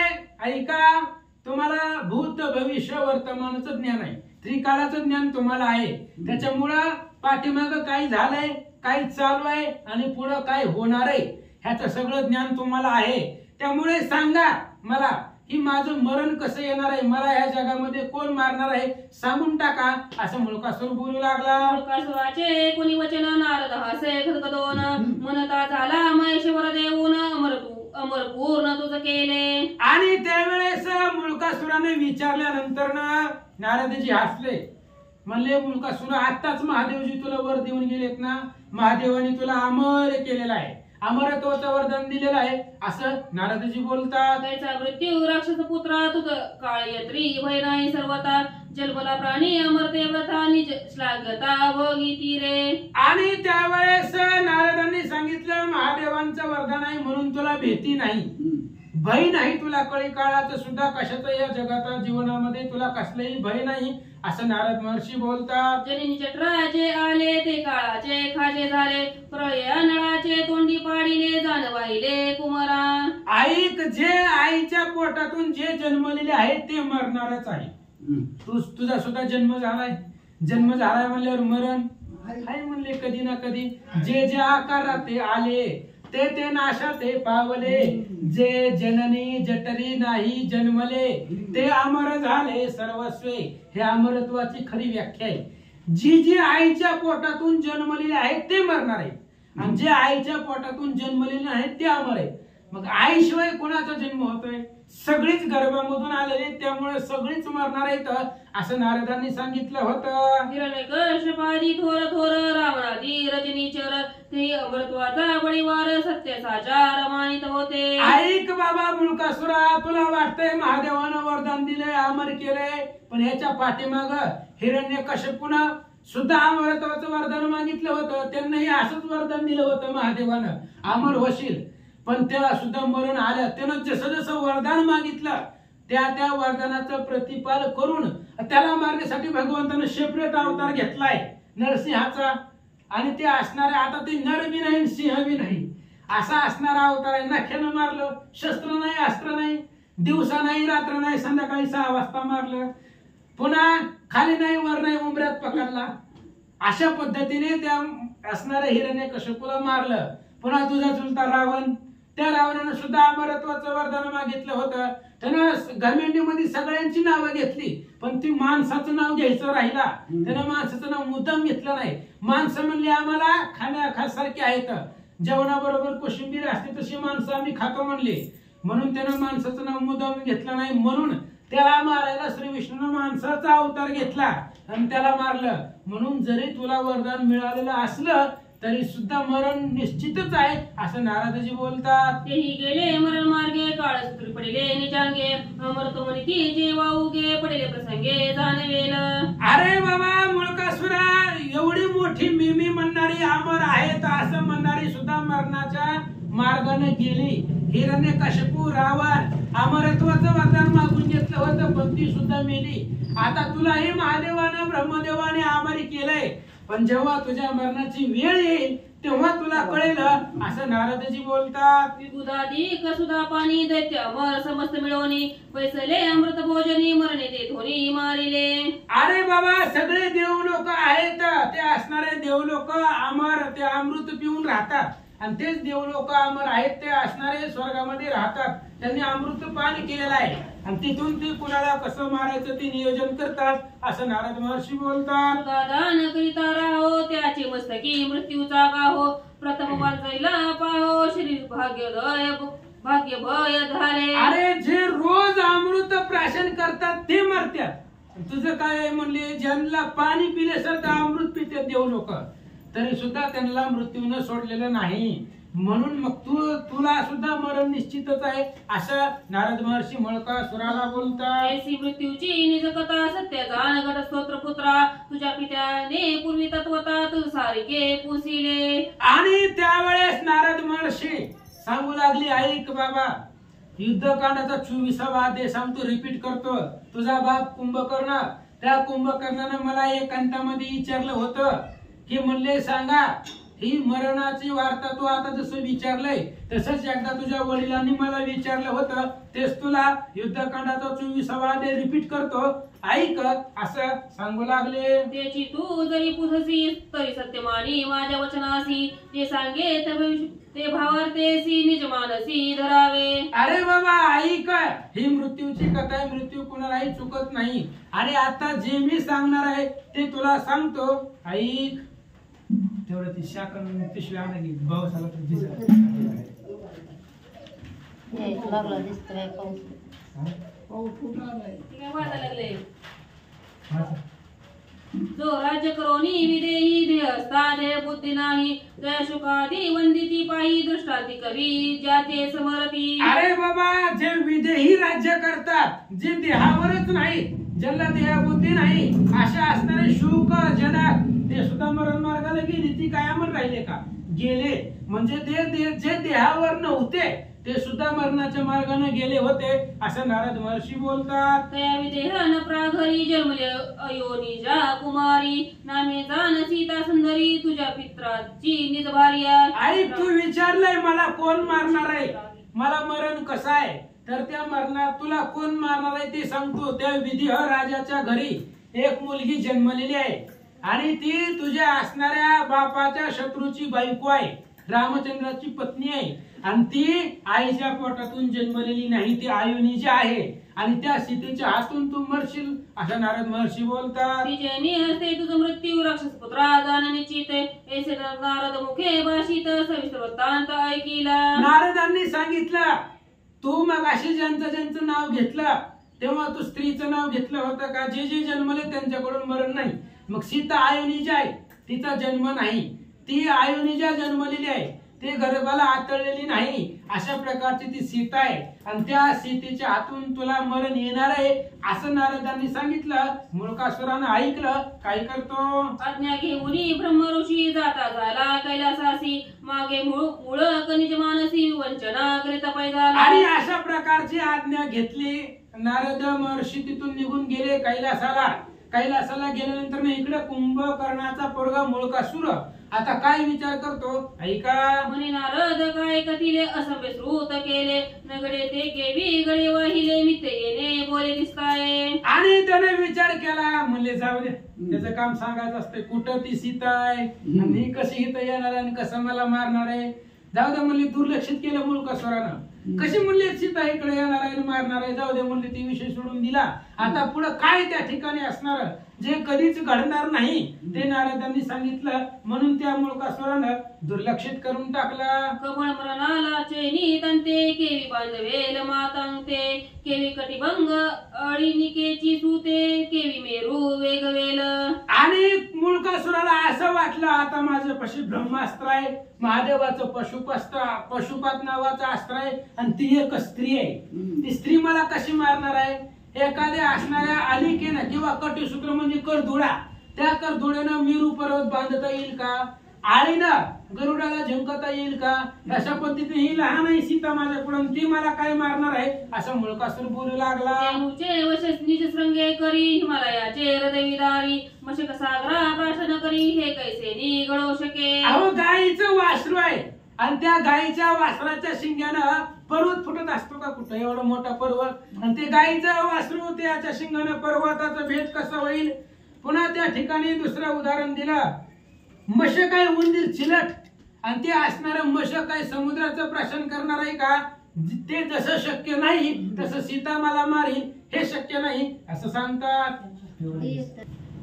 ऐका, तुम्हाला भूत भविष्य वर्तमानाचं ज्ञान आहे, त्रिकाळाचं ज्ञान तुम्हाला आहे. त्याच्यामुळं पाठीमाग काय झालंय, काय चालू आहे आणि पुढं काय होणार आहे ह्याचं सगळं ज्ञान तुम्हाला आहे. त्यामुळे सांगा मला की माझं मरण कसं येणार आहे, मला ह्या जगामध्ये कोण मारणार आहे सांगून टाका असं मुळकासूर बोलू लागला. मुळकासुराचे कोणी वचन नारद हसे खदखदोन म्हणता झाला महेश्वर देऊन अमर पूर्ण तुझं केले. आणि त्यावेळेस मुळकासुराने विचारल्यानंतर नारदजी हसले, म्हणले मुळकासुर आत्ताच महादेवजी तुला वर देऊन गेलेत ना, महादेवाने तुला अमर केलेला आहे, अमरत्वाचं वरदान दिलेलं आहे असं नारदजी बोलतात. त्याचा मृत्यू राक्षस पुत्रा तुझं काळयत्री भय नाही सर्वता जन्मला प्राणी अमरते व्रता निज श्लाघता भोगीती रे. आणि त्यावेळेस नारदांनी सांगितलं, महादेवांचं वरदान आहे म्हणून तुला भीती नाही, भय नाही तुला, कळी काळाचं सुद्धा कशाचं या जगाच्या जीवनामध्ये तुला कसलंही भय नाही असं नारद महर्षी बोलतात. जनिनी चट्राचे आले ते काळाचे खाजे झाले प्रळय नळाचे तोंडी पाडिले जाणवाहिले कुमारा. ऐक, जे आईच्या पोटातून जे जन्मलेले आहे ते मरणारच आहे. तुझा सुद्धा जन्म झालाय म्हणल्यावर मरण आहे म्हणले कधी ना कधी. जे जे आकारात ते आले ते नाशात पावले, जे जननी जठरी नाही जन्मले ते अमर झाले सर्वस्वे. हे अमरत्वाची खरी व्याख्या आहे. जी आईच्या पोटातून जन्मलेले आहेत ते मरणार आहे आणि जे आईच्या पोटातून जन्मलेले आहेत ते अमर आहे. मग आईशिवाय कोणाचा जन्म होतोय, सगळीच गर्भामधून आलेले, त्यामुळे सगळीच मरणार आहेत असं नारदांनी सांगितलं होतं. हिरण्यकश्यपादी थोर थोर रावणादी रजनीचर ते अमृतवाचा बळीवार सत्य साचार मानित होते. ऐक बाबा मुळकासुरा, तुला वाटतंय महादेवानं वरदान दिलंय, अमर केलंय, पण ह्याच्या पाठीमाग हिरण्यकश्यपूनं सुद्धा अमरत्वाचं वरदान मागितलं होतं. त्यांनाही असंच वरदान दिलं होतं महादेवानं, अमर होशील, पण त्याला सुद्धा मरण आलं. त्यानं जसं जसं वरदान मागितलं त्या वरदानाचं प्रतिपाल करून त्याला मारण्यासाठी भगवंतानं सेपरेट अवतार घेतलाय नरसिंहाचा. आणि ते असणारे आता ते नर बी नाही सिंह बी नाही असा असणारा अवतार आहे. नख्यानं मारलं, शस्त्र नाही अस्त्र नाही, दिवसा नाही रात्र नाही, संध्याकाळी 6 वाजता मारलं, पुन्हा खाली नाही वर नाही उंबऱ्यात पकडला. अशा पद्धतीने त्या असणाऱ्या हिरण्यकश्यपूला मारलं. पुन्हा तुझा चुलता रावण, त्या रावणानं सुद्धा अमरत्वाचं वरदान मागितलं होतं. त्यानं घमेंडीमध्ये सगळ्यांची नावं घेतली, पण ती माणसाचं नाव घ्यायचं राहिला. त्यानं माणसाचं नाव मुद्दाम घेतलं नाही. माणसं म्हणली आम्हाला खाण्यासारखी आहेत, जेवणाबरोबर कोशिंबीर असते तशी माणसं आम्ही खातो म्हणले, म्हणून त्यानं माणसाचं नाव मुद्दाम घेतलं नाही. म्हणून त्याला मारायला श्री विष्णूनं माणसाचा अवतार घेतला आणि त्याला मारलं. म्हणून जरी तुला वरदान मिळालेलं असलं तरी सुद्धा मरण निश्चितच आहे असं नारदजी बोलतात. तेही गेले मरण मार्गे काळ सूत्री पडले निजांगे अमरतो मनिती जेवा उगे पडले प्रसंगे जाणवेल. अरे बाबा मुळकासुरा, एवढी मोठी मिमी म्हणणारी अमर आहेत असं म्हणणारी सुद्धा मरणाच्या मार्गाने गेली. हिरण्यकश्यपू रावण अमरत्वाचं वरदान मागून घेतलं होतं, पण ती सुद्धा मेली. आता तुलाही महादेवानं ब्रह्मदेवाने अमर केलंय, पण जेव्हा तुझ्या मरणाची वेळ येईल तेव्हा तुला कळेल असं नारदजी बोलतात. विबुधाधिक सुधा पाणी दैत्य अमर समस्त मिळवणी बैसले अमृत भोजनी मरणे ते धोनी मारिले. अरे बाबा सगळे देव लोक आहेत, ते असणारे देव लोक अमर, ते अमृत पिऊन राहतात. आणि तेच देव लोक अमर आहेत ते असणारे स्वर्गामध्ये राहतात. त्यांनी अमृत पान केलेलं आहे आणि तिथून ते कुणाला कसं मारायचं ते नियोजन करतात असं नारद महर्षी बोलतात. दान करिता राहो त्याचे मस्तकी मृत्यूचा गाहो प्रथम वाचायला पाहो शरीर भाग्य भय झाले. अरे जे रोज अमृत प्राशन करतात ते मरतात. तुझं काय म्हणले, ज्यांना पाणी पिल्यासारखं अमृत पितात देव लोक तरी सुद्धा त्यांना मृत्यूनं सोडलेलं नाही. म्हणून मग तुला सुद्धा मरण निश्चितच आहे असं नारद महर्षी मुळकासुराला बोलतात. ऐसी मृत्यूची निज कथा सत्य जान घट स्तोत्र पुत्रा तुझ्या पित्याने पूर्वी तत्वता तू सारिके पुसिले. आणि त्यावेळेस नारद महर्षी सांगू लागली, ऐक बाबा, युद्धकांडाचा 24वा अध्याय सांगतो, रिपीट करतो. तुझा बाप कुंभकर्ण, त्या कुंभकर्णानं मला एकांतामध्ये विचारलं होतं की म्हणले सांगा ही मरणाची वार्ता तू आता जसं विचारलंय तसंच एकदा तुझ्या वडिलांनी मला विचारलं होतं, तेच तुला युद्धकांडाचा 24वा अध्याय रिपीट करतो, ऐक असं सांगू लागले. त्याची तू जरी पुससी तरी सत्यमानी माझ्या वचनासी जे सांगे ते भावार्थेसी निज मानसी धरावे. अरे बाबा ऐक, ही मृत्यूची कथा आहे, मृत्यू कुणालाही चुकत नाही. आणि आता जे मी सांगणार आहे ते तुला सांगतो, ऐक. तेवढं ती शाकन पिशवी आणा की पावसाला लागला दिसतोय पाऊस. जो राज्य करोनी विदेही ध्येयस्था देह बुद्धी नाही जय शुकादी वंदिती पायी दृष्टाती कवी ज्याचे समरती. अरे बाबा जे विदेही राज्य करतात, जे देहावरच नाही, ज्यांना देहबुद्धी नाही, अशा असणारे शुक जनक ते सुद्धा मरण मार्गाला गेले. ती कायमच राहिले का? गेले. म्हणजे ते जे देहावर नव्हते ते सुद्धा मरणाच्या मार्गाने गेले होते असं नारद महर्षी बोलतात. तया विदेहन प्राघरी जन्मले अयोनिजा कुमारी नामे जान सीता सुंदरी तुझ्या पित्राची निज भार्या. आई तू विचारलंय मला कोण मारणार आहे, मला मरण कसं आहे, तर त्या मरणात तुला कोण मारणार आहे ते सांगतो. त्या विदेह राजाच्या घरी एक मुलगी जन्मलेली आहे आणि ती तुझ्या असणाऱ्या बापाच्या शत्रूची बायको आहे, रामचंद्राची पत्नी आहे. आणि ती आईच्या पोटातून जन्मलेली नाही, ती आयुनीची आहे. आणि त्या सीतेच्या हातून तू मरशील असं नारद महर्षी बोलतात. तिचे हस्ते तुझ मृत्यू राक्षस पुत्रा जाण निश्चित ऐसे नारद मुखे भाषित सविस्तर वृत्तांत ऐकिला. नारदांनी सांगितलं, तू मग अशी ज्यांचं नाव घेतलं तेव्हा तू स्त्रीचं नाव घेतलं होतं का? जे जे जन्मले त्यांच्याकडून मरण नाही. मग सीता आयुनीजा आहे, तिचा जन्म नाही, ती आयुनीजा जन्मलेली आहे, ते गर्भाला आतळलेली नाही, अशा प्रकारची ती सीता आहे. आणि त्या सीतेच्या हातून तुला मरण येणार आहे असं नारदांनी सांगितलं. मुळकासुरानं ऐकलं, काय करतो, आज्ञा घेऊन ब्रह्म ऋषी जाता झाला कैलासासी मागे मूळ कनिज मानसी वंचना करिता पैजाला. आणि अशा प्रकारची आज्ञा घेतली. नारद महर्षी तिथून निघून गेले कैलासाला गेल्यानंतर मी इकडे कुंभकर्णाचा पोरगा मुळकासुर आता काय विचार करतो, ऐका. म्हणे नारद काय कथिले असभ्य श्रुत केले नगडे ते केवी गळे वाहिले मित्र येणे बोले दिसताय. आणि त्याने विचार केला, म्हणले जाऊ दे, त्याचं काम सांगायचं असतं, कुठं ती सीता आहे आणि कशी इथं येणार आणि कसं मला मारणार आहे. जाऊ दे म्हणले, दुर्लक्षित केलं मुळकासुरानं. कशी म्हणले सीता इकडे येणार आहे मारणार आहे, जाऊ दे म्हणले, ती विषय सोडून दिला. आता पुढे काय त्या ठिकाणी असणार जे कधीच घडणार नाही ते नारदांनी सांगितलं. म्हणून त्या मुळकासुरानं दुर्लक्षित करून टाकला. कमळ मरणाला चैनी तंते केवी बांधवेल मातंगते केवी कटिभंग अळीनिकेची सुते केवी मेरू वेगवेल. आणि मुळकासुराला असं वाटलं, आता माझ्यापाशी ब्रह्मास्त्र आहे, महादेवाचं पशुपात नावाचं अस्त्र आहे आणि ती एक स्त्री आहे. ती स्त्री मला कशी मारणार आहे? एखाद्या असणाऱ्या अलिकेनं किंवा कटीसूत्र म्हणजे करधुडा, त्या करधुड्यानं मेरू पर्वत बांधता येईल का? आळीनं गरुडाला जिंकता येईल का? अशा पद्धतीने ही लहान आहे सीता माझ्याकडून, ती मला काय मारणार आहे असं मुळकासूर बोलू लागला. तेनुचे वशस निज श्रंगे करी हिमालयाचे हृदयविदारी मशक सागरा प्राशन करी हे कैसे निगळो शके. अहो गायीचं वासरू आहे आणि त्या गायीच्या वासराच्या शिंग्यानं पर्वत फुटत असतो का कुठं एवढा मोठा पर्वत, आणि ते गायीचं वासरू त्याच्या शिंगानं पर्वताचा भेद कसा होईल. पुन्हा त्या ठिकाणी दुसरं उदाहरण दिलं, मशक आहे उंदीर चिलट आणि ते असणारं मशक आहे समुद्राचं प्राशन करणार आहे का? ते जसं शक्य नाही तसं सीता मला मारील हे शक्य नाही असं सांगतात.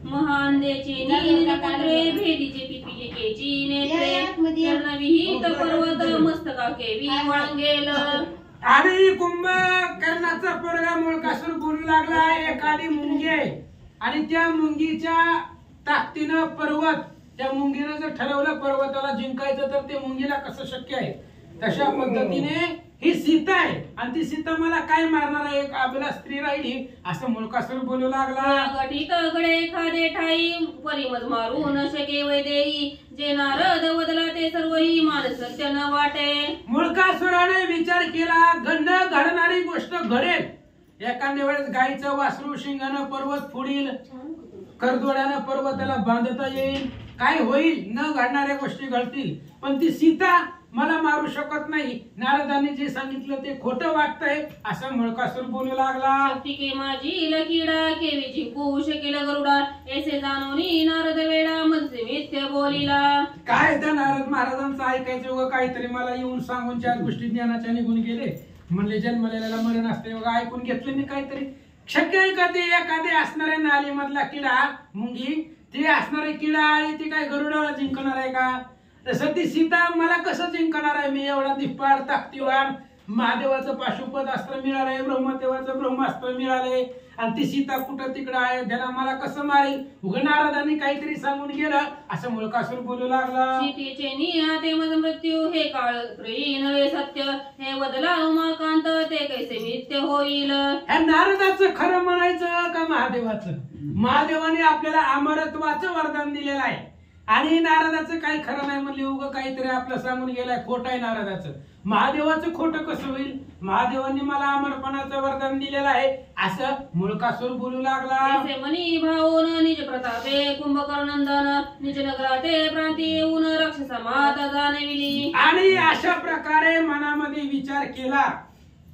महान देचे नीलकंद्रे भेदीचे पिपिलिकेची नेत्रे कर्णविहित पर्वत मस्तकाके विवळंगेल. आणि कुंभकर्णाचा पोरगा मुळकासूर बोलू लागला, एखादी मुंगी आहे आणि त्या मुंगीच्या ताकदीनं पर्वत, त्या मुंगीनं जर ठरवलं पर्वताला जिंकायचं तर ते मुंगीला कसं शक्य आहे. तशा पद्धतीने ही सीता आहे आणि ती सीता मला काय मारणार आहे, एक अबला स्त्री राहिली असं मुळकासूर बोलू लागला. गठीत गडे खादे ठाई परिमज मारू न शके वैदेही जे नारद वदला ते सर्वही मानस सत्य न वाटे. मुळकासुराने विचार केला गंड घडणारी गोष्ट घडेल. एखाद्या वेळेस गायीचं वासरू शिंगानं पर्वत फोडील, करदोड्यानं पर्वताला बांधता येईल, काय होईल, न घडणाऱ्या गोष्टी घडतील. पण ती सीता मला मारू शकत नाही. नारदांनी जे सांगितलं ते खोटं वाटतंय असं मुळकासूर बोलू लागला. शक्तिके माझी लकीडा केवी जिंकू शकेल गरुडा ऐसे जाणवनी नारद वेडा मनसे मिथ्य बोलिला. काय त्या नारद महाराजांचं ऐकायचं व काहीतरी मला येऊन सांगून चार गोष्टी ज्ञानाच्या निघून गेले. म्हणले जन्मलेल्याला मरण असते बघा, ऐकून घेतलं मी काहीतरी. शक्य आहे का ते एखादे असणाऱ्या नाली मधला किडा मुंगी, ती असणारे किडा आणि ती काय गरुडाला जिंकणार आहे का? तसं ती सीता मला कसं जिंकणार आहे? मी एवढा दिप्पाड ताकदीवान, महादेवाचं पाशुपत अस्त्र मिळालंय, ब्रह्मदेवाचं ब्रह्मास्त्र मिळालंय आणि ती सीता कुठं तिकडं आहे, त्याला मला कसं मारेल. उगा नारदांनी काहीतरी सांगून गेलं असं मुळकासूर बोलू लागला. सीतेचे नियाते मज मृत्यू हे काळ नवे सत्य हे वदला उमाकांत ते कैसे मिथ्य होईल. ह्या नारदाचं खरं म्हणायचं का महादेवाचं? महादेवाने आपल्याला अमरत्वाचं वरदान दिलेलं आहे आणि नारदाचं काही खरं नाही म्हणले, उगा काहीतरी आपलं सांगून गेलाय, खोटं आहे नारदाचं. महादेवाचं खोटं कसं होईल? महादेवांनी मला अमरपणाचं वरदान दिलेलं आहे असं मुळकासूर बोलू लागला. मनी भाऊन निज प्रतापे कुंभकर्णंदन निज नगराते प्रांती येऊन राक्षसा माता जाणविली. आणि अशा प्रकारे मनामध्ये विचार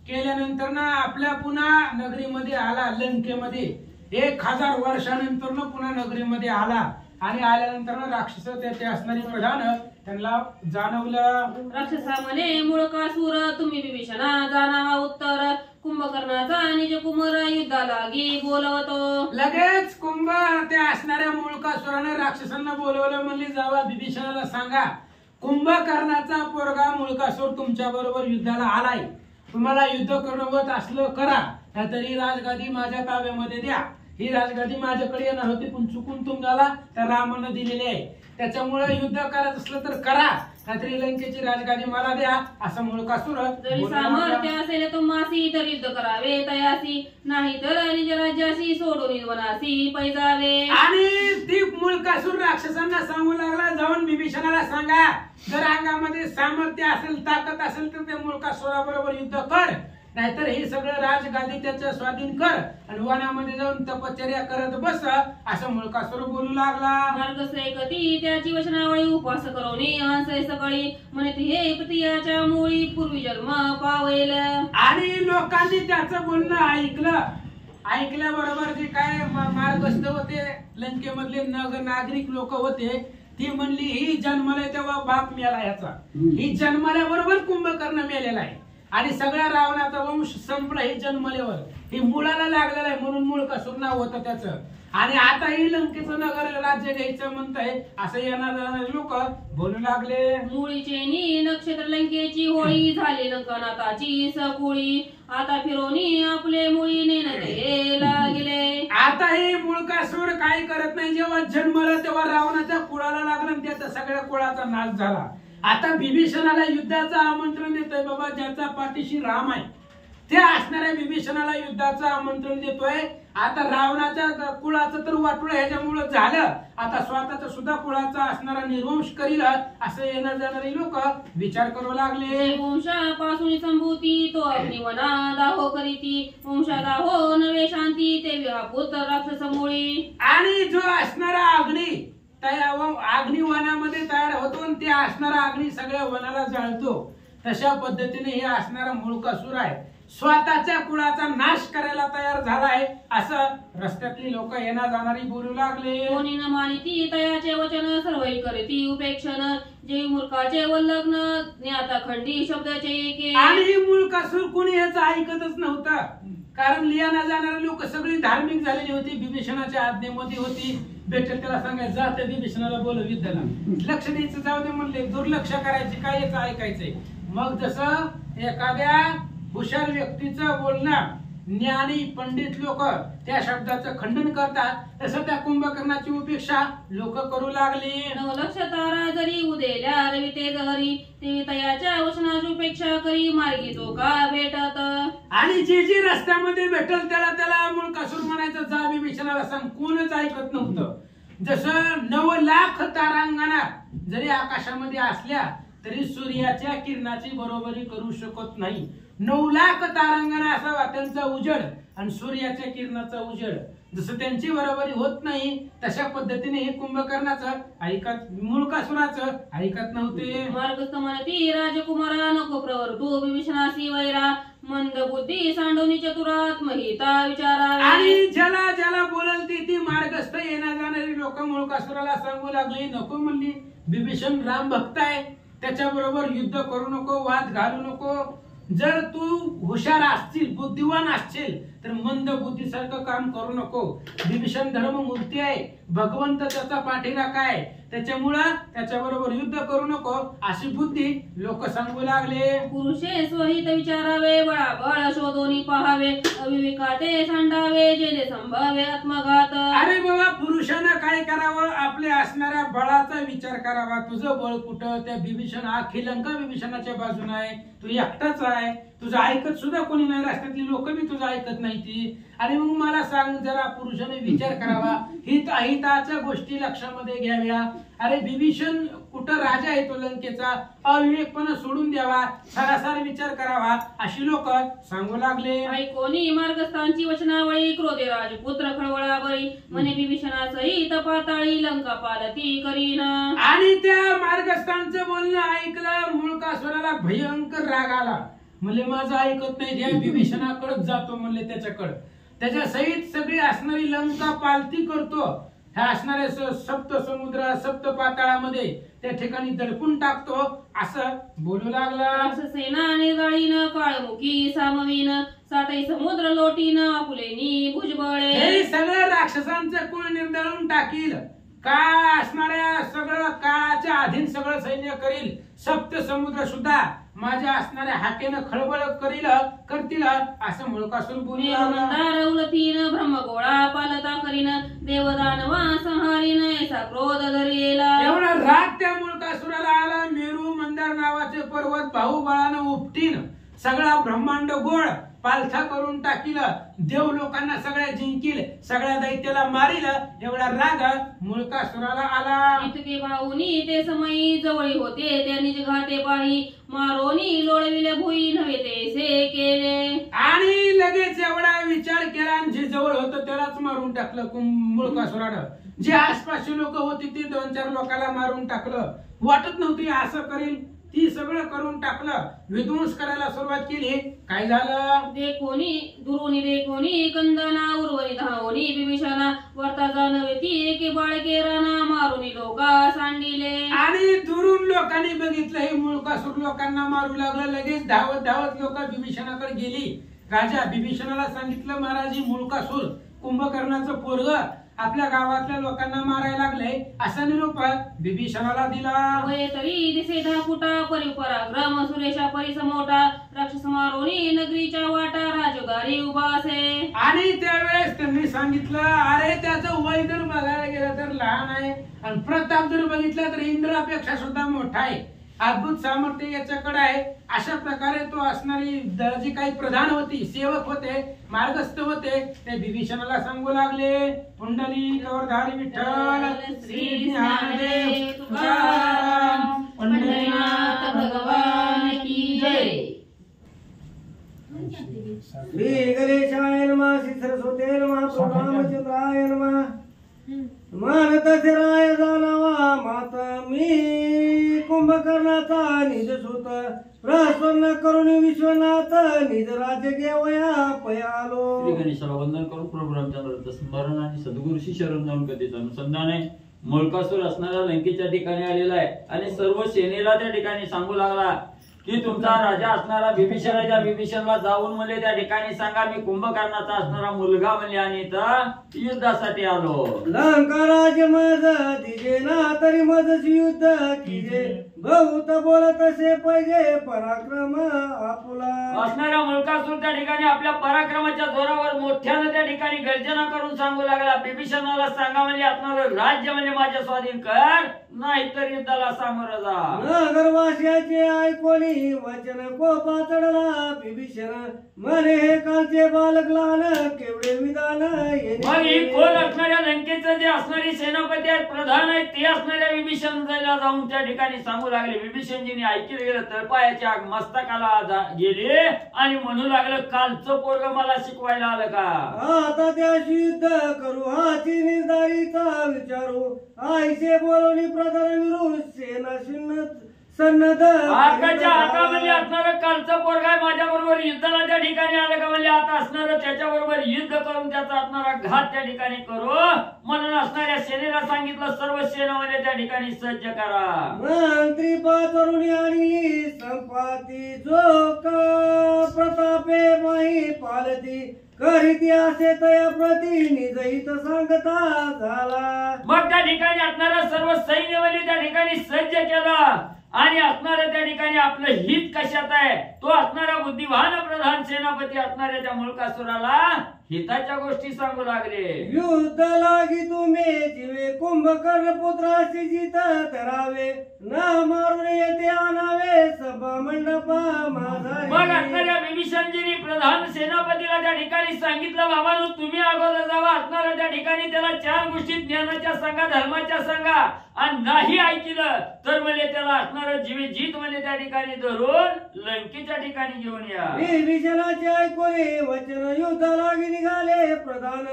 केल्यानंतर ना आपल्या पुन्हा नगरीमध्ये आला, लंकेमध्ये 1000 वर्षानंतर पुन्हा नगरीमध्ये आला आणि आल्यानंतर राक्षस त्याचे असणारी प्रधान त्यांना जाणवलं. राक्षसा म्हणे मुळकासूर तुम्ही विभीषणा जाणावा उत्तर कुंभकर्णाचा निज कुमार युद्धालागी बोलवतो. लगेच कुंभ त्या असणाऱ्या मुळकासुराने राक्षसांना बोलवलं, म्हणले जावा विभीषणाला सांगा कुंभकर्णाचा पोरगा मुळकासूर तुमच्या बरोबर युद्धाला आलाय, तुम्हाला युद्ध करणं होत असलं करा, नाहीतरी राजगादी माझ्या ताब्यामध्ये द्या. ही राजगादी माझ्याकडे येणार होती पण चुकून तुम्हाला त्या रामानं दिलेली आहे, त्याच्यामुळे युद्ध करायचं असलं तर करा, नाहीतरी लंकेची राजगादी मला द्या असं मुळकासूर. जरी सामर्थ्य असेल तुम्हासी तर युद्ध करावे तयासी नाही तर निज राज्यासी सोडून वनासी पैजावे. आणि ती मुळकासूर राक्षसांना सांगू लागला, जाऊन विभीषणाला सांगा जर अंगामध्ये सामर्थ्य असेल, ताकद असेल तर त्या मुळकासुराबरोबर युद्ध कर, नाहीतर हे सगळं राजगादी त्याच्या स्वाधीन कर आणि वनामध्ये जाऊन तपश्चर्या करत बस असं मुळकासूर बोलू लागला. मार्गश्रेयकती त्याची वचनावळी उपवास करवणी हंसे सकाळी म्हणत हे प्रियाच्या मुळी पूर्वी जन्म पावेल. आणि लोकांनी त्याचं बोलणं ऐकल्याबरोबर जे काय मार्गस्थ होते लंकेमधले नागरिक लोक होते ती म्हणली ही जन्मला तेव्हा बाप मेला याचा, ही जन्मल्याबरोबर कुंभकर्ण मेलेला आहे आणि सगळ्या रावणाचा वंश संपला हे जन्मल्यावर, हे मुलाला लागलेला आहे म्हणून मुळकासूर नाव होतं त्याचं. आणि आता ही लंकेचं नगर राज्य घ्यायचं म्हणताय असं येणार लोक बोलू लागले. मुळीचे नी नक्षत्र लंकेची होळी झाली लंकनाथाची सकुळी आता फिरोनी आपले मुळी नेणे लागले. आता हे मुळकासूर काय करत नाही, जेव्हा जन्मला तेव्हा रावणाच्या कुळाला लागला आणि त्याचा सगळ्या कुळाचा नाश झाला. आता विभीषणाला युद्धाचं आमंत्रण देतोय, बाबा ज्याचा पाठीशी राम आहे त्या असणाऱ्या विभीषणाला युद्धाचं आमंत्रण देतोय. आता रावणाच्या कुळाचं तर वाटोळ ह्याच्यामुळे झालं, आता स्वतःचा सुद्धा कुळाचा असणारा निर्वंश करील असं येणार जाणारे लोक विचार करू लागले. वंशापासून संभूती तो अग्निवना दाहो करीती, वंशा दाहो नवे शांती ते पुत्र राक्षस मुळी. आणि जो असणारा अग्नी अग्निवनामध्ये तयार होतो आणि ते असणारा अग्नी सगळ्या वनाला जाळतो, तशा पद्धतीने हे असणारा मूळकासूर आहे, स्वतःच्या कुळाचा नाश करायला तयार झालाय असं रस्त्यातली लोक येणार जाणारी बोलू लागले. कोणी न मानिती तयाचे वचन सर्वही करती उपेक्षण, जे मूर्खाचे वल्लग्न ज्ञाता खंडी शब्दाचे एके. आणि मूळकासूर कोणी याचं ऐकतच नव्हतं, कारण लियाना जाणारी लोक सगळी धार्मिक झालेली होती, विभीषणाच्या आज्ञेमध्ये होती. भेटेल त्याला सांगायचं जा त्या विभीषणाला बोलव युद्धाला, लक्ष द्यायचं जाऊ दे म्हणले, दुर्लक्ष करायचे काय याचं ऐकायचंय. मग जसं एखाद्या हुशार व्यक्तीचं बोलणं ज्ञानी पंडित लोक त्या शब्दाचं खंडन करतात, तसं त्या कुंभकर्णाची उपेक्षा लोक करू लागली. नवलक्ष तारा जरी उदेल्या रविते जहरी, ते तयाच्या वचनाची उपेक्षा करी मार्गी तो का भेटत. आणि जे रस्त्यामध्ये भेटल त्याला मूळकासूर म्हणायचं जा विभीषणाला सांग, कोणच ऐकत नव्हतं. जसं 9 लाख तारांगणा जरी आकाशामध्ये असल्या तरी सूर्याच्या किरणाची बरोबरी करू शकत नाही. 9 लाख तारांगणा असावा त्यांचा उजेड आणि सूर्याच्या किरणाचा उजेड, जसं त्यांची बरोबरी होत नाही तशा पद्धतीने हे कुंभकर्णाचं ऐकत मूळकासुराचं ऐकत नव्हते. मार्गस्थ म्हणती राजकुमारा नको प्रवर्तू विभीषणासी वैरा, मंद बुद्धी सांडवणी चतुरात महिता विचारावे. आणि ज्याला बोलल ती मार्गस्थ येणार जाणारी लोक मूळकासुराला सांगू लागली, नको म्हणली विभीषण राम भक्त आहे, त्याच्या बरोबर युद्ध करू नको, वाद घालू नको. जर तू हुशार असशील बुद्धिवान असशील तर मंद बुद्धीसारखं काम करू नको. विभीषण धर्ममूर्ती आहे, भगवंत त्याचा पाठीराखा आहे, त्याच्यामुळं त्याच्या बरोबर युद्ध करू नको अशी बुद्धी लोक सांगू लागले. पुरुषे स्वहित विचारावे, बळाबळ शोधोनी पहावे, अविवेकाते सांडावे, जेणे संभावे आत्मघात. अरे बाबा पुरुषानं काय करावं, आपल्या असणाऱ्या बळाचा विचार करावा. तुझं बळ कुठं, त्या विभीषण अख्खी लंका विभीषणाच्या बाजूने आहे, तू एकटाच आहे, तुझं ऐकत सुद्धा कोणी नाही, रस्त्यातली लोक बी तुझं ऐकत नाही ती. आणि मग मला सांग जरा पुरुषाने विचार करावा, हित अहिताच्या गोष्टी लक्षामध्ये घ्याव्या. अरे विभीषण कुठं राजा आहे तो लंकेचा, अविवेकपणा सोडून द्यावा, सारासार विचार करावा अशी लोक सांगू लागले. ऐकोनी मार्गस्थांची वचनावळी, क्रोधे राजपुत्र खळवळा बळी, म्हणे विभीषणासहित पाताळी लंका पालती करीन. आणि त्या मार्गस्थांचं बोलणं ऐकलं मूळकासुराला भयंकर राग आला. म्हणले माझं ऐकत नाही, त्या विभीषणाकडे जातो म्हणले, त्याच्या सहित सगळी असणारी लंका पालती करतो, ह्या असणाऱ्या सप्त समुद्र सप्त पाताळामध्ये त्या ठिकाणी दडपून टाकतो असं बोलू लागला. सेना निजाळीन काळमुखी सामवीन, सातही समुद्र लोटीन आपुलेनी भुजबळे. हे सगळं राक्षसांचं कुळ निर्दळून टाकील, काळ असणाऱ्या सगळं काळाच्या अधीन सगळं सैन्य करील, सप्त समुद्र सुद्धा माझ्या असणाऱ्या हाकेनं खळबळ करतील असं मूळकासूर बोलू लागला. उलथीन ब्रह्मगोळा पालता करीन, देवदानवा संहारीन ऐसा क्रोध धरेला. एवढा राग त्या मूळकासुराला आला. मेरू मंदार नावाचे पर्वत बाहुबळानं उपटीन सगळा ब्रह्मांड गोळ पालथा करून टाकील, देव लोकांना सगळ्या जिंकील, सगळ्या दैत्याला मारील, एवढा राग मूळकासुराला आला. इतके भाऊनी ते समयी जवळी होते, त्या निज घाटे पाही मारोनी लोळविले भुई नव्हे ते से केले. आणि लगेच एवढा विचार केला आणि जे जवळ होतं त्यालाच मारून टाकलं मूळकासुरानं. जे आसपासची लोक होती ती 2-4 लोकांना मारून टाकलं. वाटत नव्हती असं करील, ती सगळं करून टाकलं, विध्वंस करायला सुरुवात केली. काय झालं, देखोनी दुरुनी देखोनी कंदना उर्वरी धावोनी विभीषणा, वर्ता जानवे ती एके बाळके राणा मारुनी लोका सांडिले. आणि दुरून लोकांनी बघितलं हे मूळकासूर लोकांना मारू लागलं. लगेच धावत धावत लोक विभीषणाकडे गेली. राजा विभीषणाला सांगितलं महाराज ही मूळकासूर कुंभकर्णाचं पोरग आपल्या गावातल्या लोकांना मारायला लागले असा निरोप विभीषणाला दिला. वय तरी दिसे धाकुटा परिपराक्रम सुरेशा परिसमोटा, राक्षस मारोनी नगरीच्या वाटा राजगारी उभासे. आणि त्यावेळेस त्यांनी सांगितलं अरे त्याचं वय जर बघायला गेलं तर लहान आहे आणि प्रताप जर बघितला तर इंद्रापेक्षा सुद्धा मोठा आहे. अद्भुत सामर्थ्य याच्याकडे आहे. अशा प्रकारे तो असणारी जे काही प्रधान होती, सेवक होते, मार्गस्थ होते, ते विभीषणाला सांगू लागले, पुंडलिक गौरधारी विठ्ठल श्री ज्ञानदेव तुकाराम पंढरीनाथ भगवान की जय. श्री गणेशाय नमः. श्री सरस्वती नमः. प्रभु रामचंद्राय नमः. मानत शिराय जाणावा माता मी कुंभकर्णाचा निज सुत प्रसन्न करून विश्वनाथ निज राज्य घेवया पयालो. श्री गणेशाला वंदन करून प्रभू रामचंद्राचं स्मरण आणि सद्गुरूशी शरण जाऊन कथेचं अनुसंधान आहे. मुळकासूर असणाऱ्या लंकेच्या ठिकाणी आलेला आहे आणि सर्व सेनेला त्या ठिकाणी सांगू लागला की तुमचा राजा असणारा विभीषणाच्या विभीषणला जाऊन म्हणले त्या ठिकाणी सांगा मी कुंभकर्णाचा असणारा मुलगा म्हणले आणि इथं युद्धासाठी आलो. लंका राज्य मज दिजे ना तरी मजशी युद्ध किजे बहुत बोलत असे पाहिजे पराक्रम आपुला. असणाऱ्या मुळकासूर त्या ठिकाणी आपल्या पराक्रमाच्या जोरावर मोठ्यानं त्या ठिकाणी गर्जना करून सांगू लागला विभीषणाला सांगा म्हणजे असणारं राज्य म्हणजे माझ्या स्वाधीन कर नाहीतर युद्धाला सामोरं जा. नगरवासियाचे ऐकोनी वचन कोपा चढला विभीषण म्हणे हे कालचे बालक लहान केवढे विधान मग ही कोण असणाऱ्या लंकेचं जे असणारी सेनापती आहेत प्रधान आहेत ते असणाऱ्या विभीषणाला जाऊन त्या ठिकाणी सांगू लागले. विभीषणजीने ऐकलं गेलं तळपायाच्या आग मस्तकाला गेले आणि म्हणू लागलं कालचं पोरग मला शिकवायला आलं का. आता त्याशी युद्ध करू हाची निर्धारीचा विचारू आईचे बोलवणी प्रधान विरुद्ध सेना सन्नद आकाच्या हातामध्ये असणारं कालचं पोरग आहे माझ्या बरोबर युद्धाला त्या ठिकाणी आलं का म्हणजे आता असणारं त्याच्या बरोबर युद्ध करून त्याचा असणारा घात त्या ठिकाणी करू म्हणून असणाऱ्या सेनेला सांगितलं सर्व सेनामध्ये त्या ठिकाणी सज्ज करा. मंत्री पाचरुणी आणली संपाती जो का प्रतापे माही पालती करीती असे तया प्रति निजहित सांगता झाला. मग त्या ठिकाणी असणारा सर्व सैन्यवाली त्या ठिकाणी सज्ज केला आणि असणाऱ्या त्या ठिकाणी आपलं हित कशात आहे तो असणारा बुद्धिवान प्रधान सेनापती असणाऱ्या त्या मुळकासुराला हिताच्या गोष्टी सांगू लागले. युद्ध लागी तुम्ही जीवे कुंभकर्ण पुत्राशी जित धरावे न मारून येते आणावे सभा मंडपा माझा. मग असणाऱ्या विभीषणजींनी प्रधान सेनापतीला त्या ठिकाणी सांगितलं बाबांनो तुम्ही अगोदर जावा. असणाऱ्या त्या ठिकाणी त्याला 4 गोष्टी ज्ञानाच्या सांगा धर्माच्या सांगा आणि नाही ऐकलं तर म्हणजे त्याला असणारं जीवे जीत म्हणजे त्या ठिकाणी धरून लंकेच्या ठिकाणी घेऊन या. विभीषणाचे ऐकोने वचन युद्ध लागी निघाले प्रधान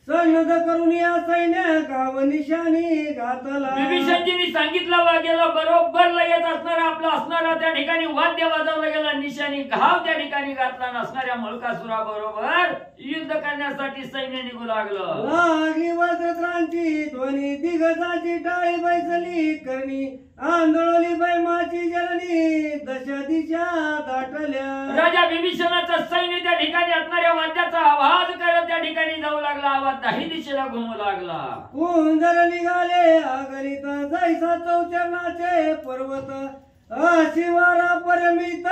सन्नद करून या सैन्य गाव निशाणी घातला. विभीषणजींनी सांगितलं गेलं बरोबर लगेच असणारा आपला असणारा त्या ठिकाणी वाद्य वाजवलं गेलं निशाणी घाव त्या ठिकाणी घातला नसणाऱ्या मुळकासुरा बरोबर युद्ध करण्यासाठी सैन्य निघू लागलं. लागी वज्रत्रांची ध्वनी दिग्गजाची टाळी बैसली करणी आंदोळली बैमाची जननी दशा दिशा दाटल्या. राजा विभीषणाचं सैन्य त्या ठिकाणी असणाऱ्या वाद्याचा आवाज करत त्या ठिकाणी जाऊ लागला. आवाज 10 दिशेला घुमू लागला. कुंजर निघाले आगलित जैसा चौचरणाचे पर्वत शिवारा परमित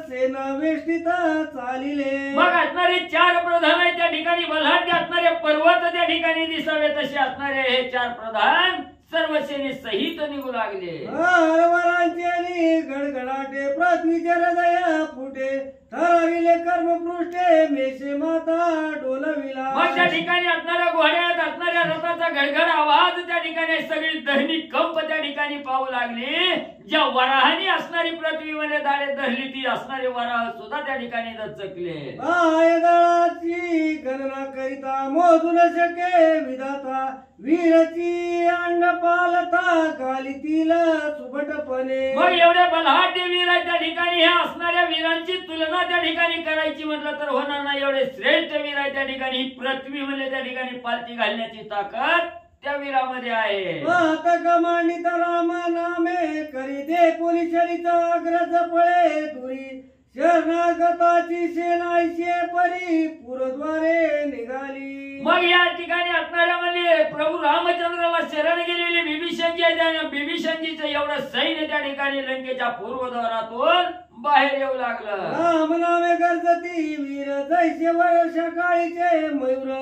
सेना वेष्टित चालिले. मग असणारे 4 प्रधान आहेत त्या ठिकाणी बलाढ्य असणारे पर्वत त्या ठिकाणी दिसावे तसे असणारे हे 4 प्रधान सर्व सेने सहित निघू लागले. हरवरांचे गडगडाटे पृथ्वीचे हृदय फुटे थराविले कर्मपृष्ठे मेषे माता डोलविला. मग त्या ठिकाणी असणाऱ्या घोड्यात असणाऱ्या रथाचा गडगड आवाज त्या ठिकाणी सगळी दहनी कंप त्या ठिकाणी पाहू लागली. ज्या वराहाने असणारी पृथ्वीमध्ये दाडे धरली ती असणारे वराह सुद्धा त्या ठिकाणी दचकले. दळाची गणना करिता मोजून शके विधाता वीरची अंड पालता गालीतील सुबटपणे. मग एवढ्या बलाढ्य वीर आहेत त्या ठिकाणी ह्या असणाऱ्या वीरांची तुलना त्या ठिकाणी करायची म्हटलं तर होणार नाही. एवढे श्रेष्ठ वीर आहेत त्या ठिकाणी ही पृथ्वी म्हणजे त्या ठिकाणी पालती घालण्याची ताकद त्या वीरामध्ये आहे. मातक मांडित राम नामे करी दे कोणी चरित अग्रज पळे दुरी शरणागताची सेनाशे परी पुरद्वारे निघाली. मग या ठिकाणी असणाऱ्या म्हणजे प्रभू रामचंद्राला शरण गेलेले बिभीषणजी आहेत आणि बिभीषणजीचं एवढं सैन्य त्या ठिकाणी लंकेच्या पूर्वद्वारातून बाहेर येऊ लागलं. राम नामे गरजती वीर जैसे वर्ष काळीचे मयूर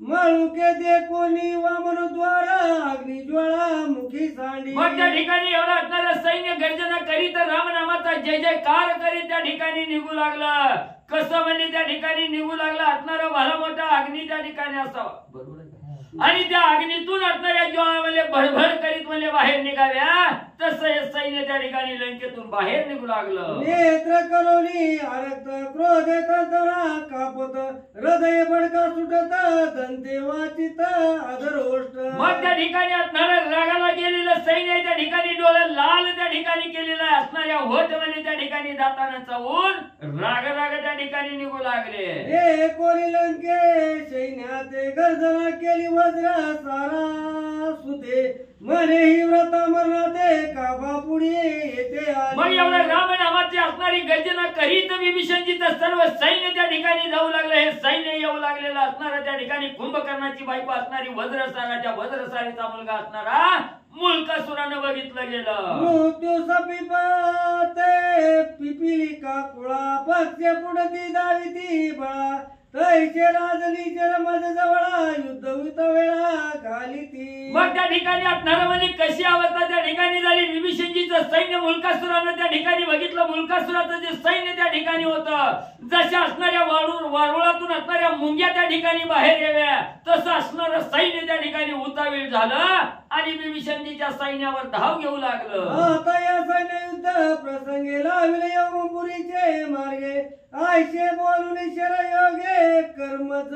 माळुके दे कोणी वामन द्वार अग्नि ज्वाळा मुखी सांडी. मग त्या ठिकाणी एवढं असणारं सैन्य गर्जना करीत रामनामाचा जय जयकार करीत त्या ठिकाणी निघू लागलं. कसं म्हणजे त्या ठिकाणी निघू लागला असणारा भला मोठा अग्नी त्या ठिकाणी असावा, बरोबर आहे का? आणि त्या अग्नीतून असणाऱ्या ज्वाळा म्हणजे भडभड करीत म्हणजे बाहेर निघाव्या, तसं हे सैन्य त्या ठिकाणी लंकेतून बाहेर निघू लागलं. नेत्र करोनी आरक्त क्रोध तरा कापत हृदय बडका सुटत दंते वाचित अधरोष्ट. मग त्या ठिकाणी असणाऱ्या रागाला गेलेलं सैन्य त्या ठिकाणी डोळे लाल त्या ठिकाणी केलेलं आहे. असणाऱ्या होठ म्हणजे त्या ठिकाणी दातानं चावून राग राग त्या ठिकाणी निघू लागले. हे कोणी लंके सैन्याते गर्जना केली वज्र सारा सुते मने ही व्रत मरणाते काबा पुढे येते मग एवढं राम नामाची असणारी गर्जना करीत विभीषणजीचं सर्व सैन्य त्या ठिकाणी जाऊ लागलं. हे सैन्य येऊ लागलेलं असणारं त्या ठिकाणी कुंभकर्णाची बायको असणारी वज्रसाराच्या वज्रसारीचा मुलगा असणारा मुलकासुरानं बघितलं गेलं. मृत्यू सपिपते पिपिलिका कुळा पक्ष पुढती दाविती बळा तैसे राजनीचे रमज जवळा युद्ध वित वेळा घाली ती. मग त्या ठिकाणी असणारं म्हणजे कशी अवस्था त्या ठिकाणी झाली. विभीषणजीचं सैन्य मुलकासुरानं त्या ठिकाणी बघितलं. मुलकासुराचं जे सैन्य त्या ठिकाणी होतं, जशा असणाऱ्या वारुळातून असणाऱ्या मुंग्या त्या ठिकाणी बाहेर याव्या, तसं असणारं सैन्य त्या ठिकाणी उतावीळ झालं आणि विभीषणजीच्या सैन्यावर धाव घेऊ लागलं. आता या सैन्य युद्ध प्रसंगी लावले यमपुरीचे मार्गे आयशे बोलून शरयोगे कर्मच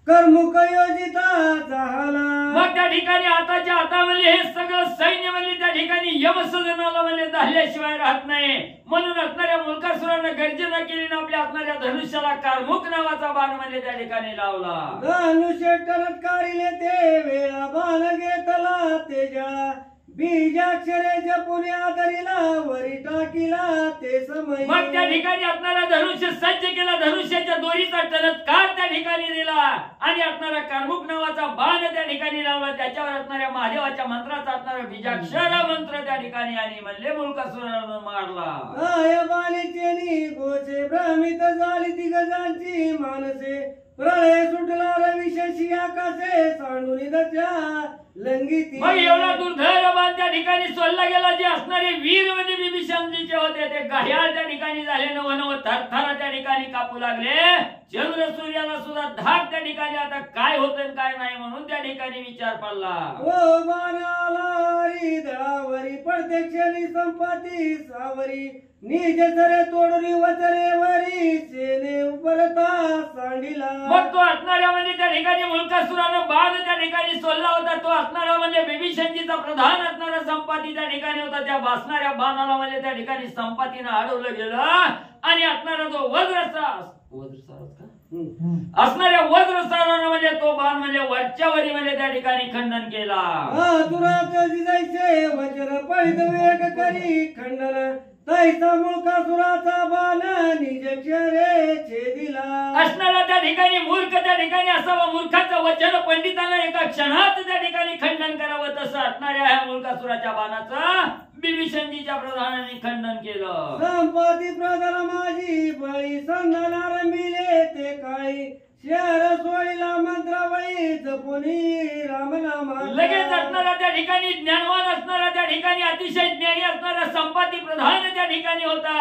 कर्मुक योजिता झाला. मग त्या ठिकाणी आताच्या आता म्हणजे हे सगळं सैन्य म्हणजे त्या ठिकाणी यमसदनाला म्हणजे धाडल्याशिवाय राहत नाही. म्हणून असणाऱ्या मुलकासुरानं गर्जना केली ना आपल्या असणाऱ्या धनुष्याला कार्मुक नावाचा बाण म्हणजे त्या ठिकाणी लावला. धनुष्य टरत काढिले ते वेळा बाण घेतला तेजा बीजाक्षरे जपुने आदरिला वरी टाकीला ते समय. मग त्या ठिकाणी असणारा धनुष्य सज्ज केला. धनुष्याच्या दोरीचा चमत्कार त्या ठिकाणी दिला आणि असणारा कार्मुक नावाचा बाण त्या ठिकाणी लावला. त्याच्यावर असणाऱ्या महादेवाच्या मंत्राचा असणारा बीजाक्षर मंत्र त्या ठिकाणी आणि म्हणले मुलकासुरानं मारला. या बाणीचे गोचे भ्रमित झाली ती गजांची मानसे प्रळय सुटला रविशशी आकाशे सांडून दच्या लंगीती. मग एवढा दुर्धर बाण त्या ठिकाणी सोडला गेला. जे असणारे वीर म्हणजे विभीषणजीचे होते ते घायाळ त्या ठिकाणी झाले. नव थरथरा त्या ठिकाणी कापू लागले. चंद्र सूर्याला सुद्धा धाक त्या ठिकाणी आता काय होतं काय नाही म्हणून त्या ठिकाणी विचार पडला. ओ बाणालारी दळावरी पडते क्षणी संपाती सावरी निज सरे तोडून वचरेवरी सेने उपरता सांडिला. मग तो असणाऱ्या म्हणजे त्या ठिकाणी मुलकासुरानं बाण त्या ठिकाणी सोडला होता. तो असणारा म्हणजे विभीषणजीचा प्रधान असणारा संपाती त्या ठिकाणी होता. त्या भासणाऱ्या बाणाला म्हणजे त्या ठिकाणी संपातीनं अडवलं गेलं आणि असणारा जो असणाऱ्या वज्रसारानं म्हणजे तो बाण म्हणजे वरच्यावरी म्हणजे त्या ठिकाणी खंडन केला. जैसे वचन पळित वेग करी खंडन तैसा मुलकासुराचा बाण निज क्षरे छेदिला. असणारा त्या ठिकाणी मूर्ख त्या ठिकाणी असावं. मूर्खाचं वचन पंडितांना एका क्षणात त्या ठिकाणी खंडन करावं, तसं असणाऱ्या ह्या मुलकासुराच्या बाणाचं विभीषणजीच्या प्रधानाने खंडन केलं. संपत्ती प्रधान माझी बळी संधाना रमिले ते काळी शहर सोळीला मंत्रावळी जपुनी रामनामा. लगेच असणारा त्या ठिकाणी ज्ञानवान असणारा त्या ठिकाणी अतिशय ज्ञानी असणारा संपाती प्रधान त्या ठिकाणी होता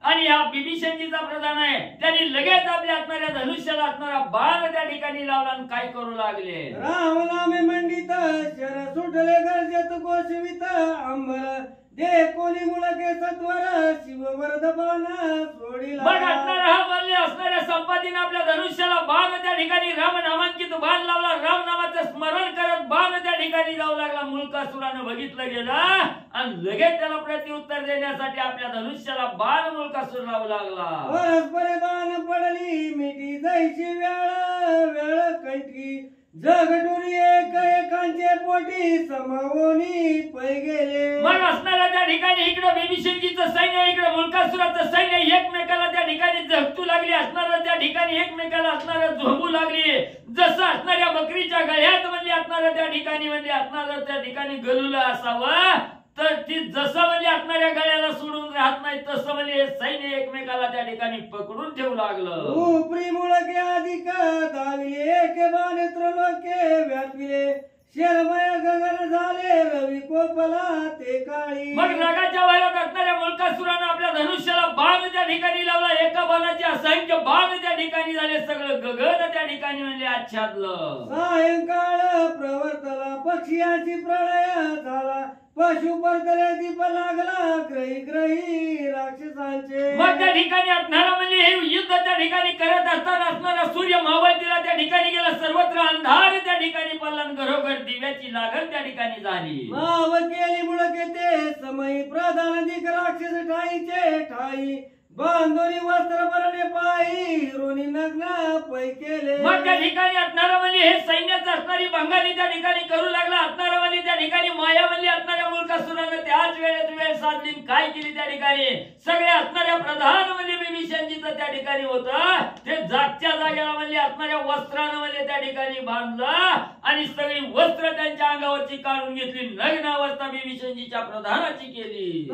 आणि हा विभीषणजीचा प्रधान आहे. त्यांनी लगेच आपल्या असणाऱ्या धनुष्याला असणारा बाण त्या ठिकाणी लावला आणि काय करू लागले. रामनामे मंडित शर सुटले गरजेत गोषवित अंबर दे कोणी मुळके सत्वर शिववरद बाण सोडिला. बघ असणारा हा मल्ले असणाऱ्या संपातीने आपल्या धनुष्याला बाण त्या ठिकाणी राम नामांकित बाण लावला. राम नामाचं स्मरण करत बाण त्या ठिकाणी जाऊ लागला. मुलकासुरानं बघितलं गेलं आणि लगेच त्याला प्रत्युत्तर देण्यासाठी आपल्या धनुष्याला बाण मुलकासुर लावू लागला. परस्परे बाण पडली मिठी जैशी वेळ वेळ कंठी जगटून एक एकांचे पोटी समावोनी पै गेले. मग असणाऱ्या त्या ठिकाणी इकडे बिभीषणजीचं सैन्य इकडे मुलकासुराचं सैन्य एकमेकाला त्या ठिकाणी झगटू लागली. असणाऱ्या त्या ठिकाणी एकमेकाला असणाऱ्या झोंबू लागली. जसं असणाऱ्या बकरीच्या गळ्यात म्हणजे असणाऱ्या त्या ठिकाणी म्हणजे असणाऱ्या त्या ठिकाणी गलुला असावं तर ती जसं म्हणजे असणाऱ्या गळ्याला सोडून राहत नाही तसं म्हणजे हे सैन्य एकमेकाला त्या ठिकाणी पकडून ठेवू लागलं. उपरी मुळके अधिक दाविले एके बाणे त्रलोके व्यापिले शेरमय गगन झाले रवी कोपला ते काळी. मग रागाच्या वयात असणाऱ्या मुलकासुरानं आपल्या धनुष्याला बाण त्या ठिकाणी लावला. एका बाणाचे असंख्य बाण त्या ठिकाणी झाले. सगळं गगन त्या ठिकाणी म्हणजे आच्छादलं. सायंकाळ प्रवर्तला पक्षियाची प्रलय झाला पशु परतले दीप लागला ग्रही ग्रही राक्षसांचे. मग त्या ठिकाणी असणारा म्हणजे हे युद्ध त्या ठिकाणी करत असताना असणारा सूर्य मावळतीला त्या ठिकाणी गेला. सर्वत्र अंधार त्या ठिकाणी पडला. घरोघर दिव्याची लागण त्या ठिकाणी झाली. माव केली मुळके ते समयी प्रधान दिक राक्षस ठाईचे ठाई बांधोनी वस्त्र भरणे पायी हिरोनी नग्न पै केले. मग त्या ठिकाणी असणारा म्हणजे हे सैन्याचं असणारी भंगारी त्या ठिकाणी करू लागला. असणारा म्हणजे त्या ठिकाणी माया म्हणजे असणाऱ्या मुलकासुरानं त्याच वेळेत वेळ साधली. काय केली त्या ठिकाणी सगळ्या असणाऱ्या प्रधान म्हणजे बिभीषणजीचं त्या ठिकाणी होतं ते जागच्या जागेला म्हणजे असणाऱ्या वस्त्रानं म्हणजे त्या ठिकाणी बांधलं आणि सगळी वस्त्र त्यांच्या अंगावरची काढून घेतली. नग्न अवस्था बिभीषणजीच्या प्रधानाची केली.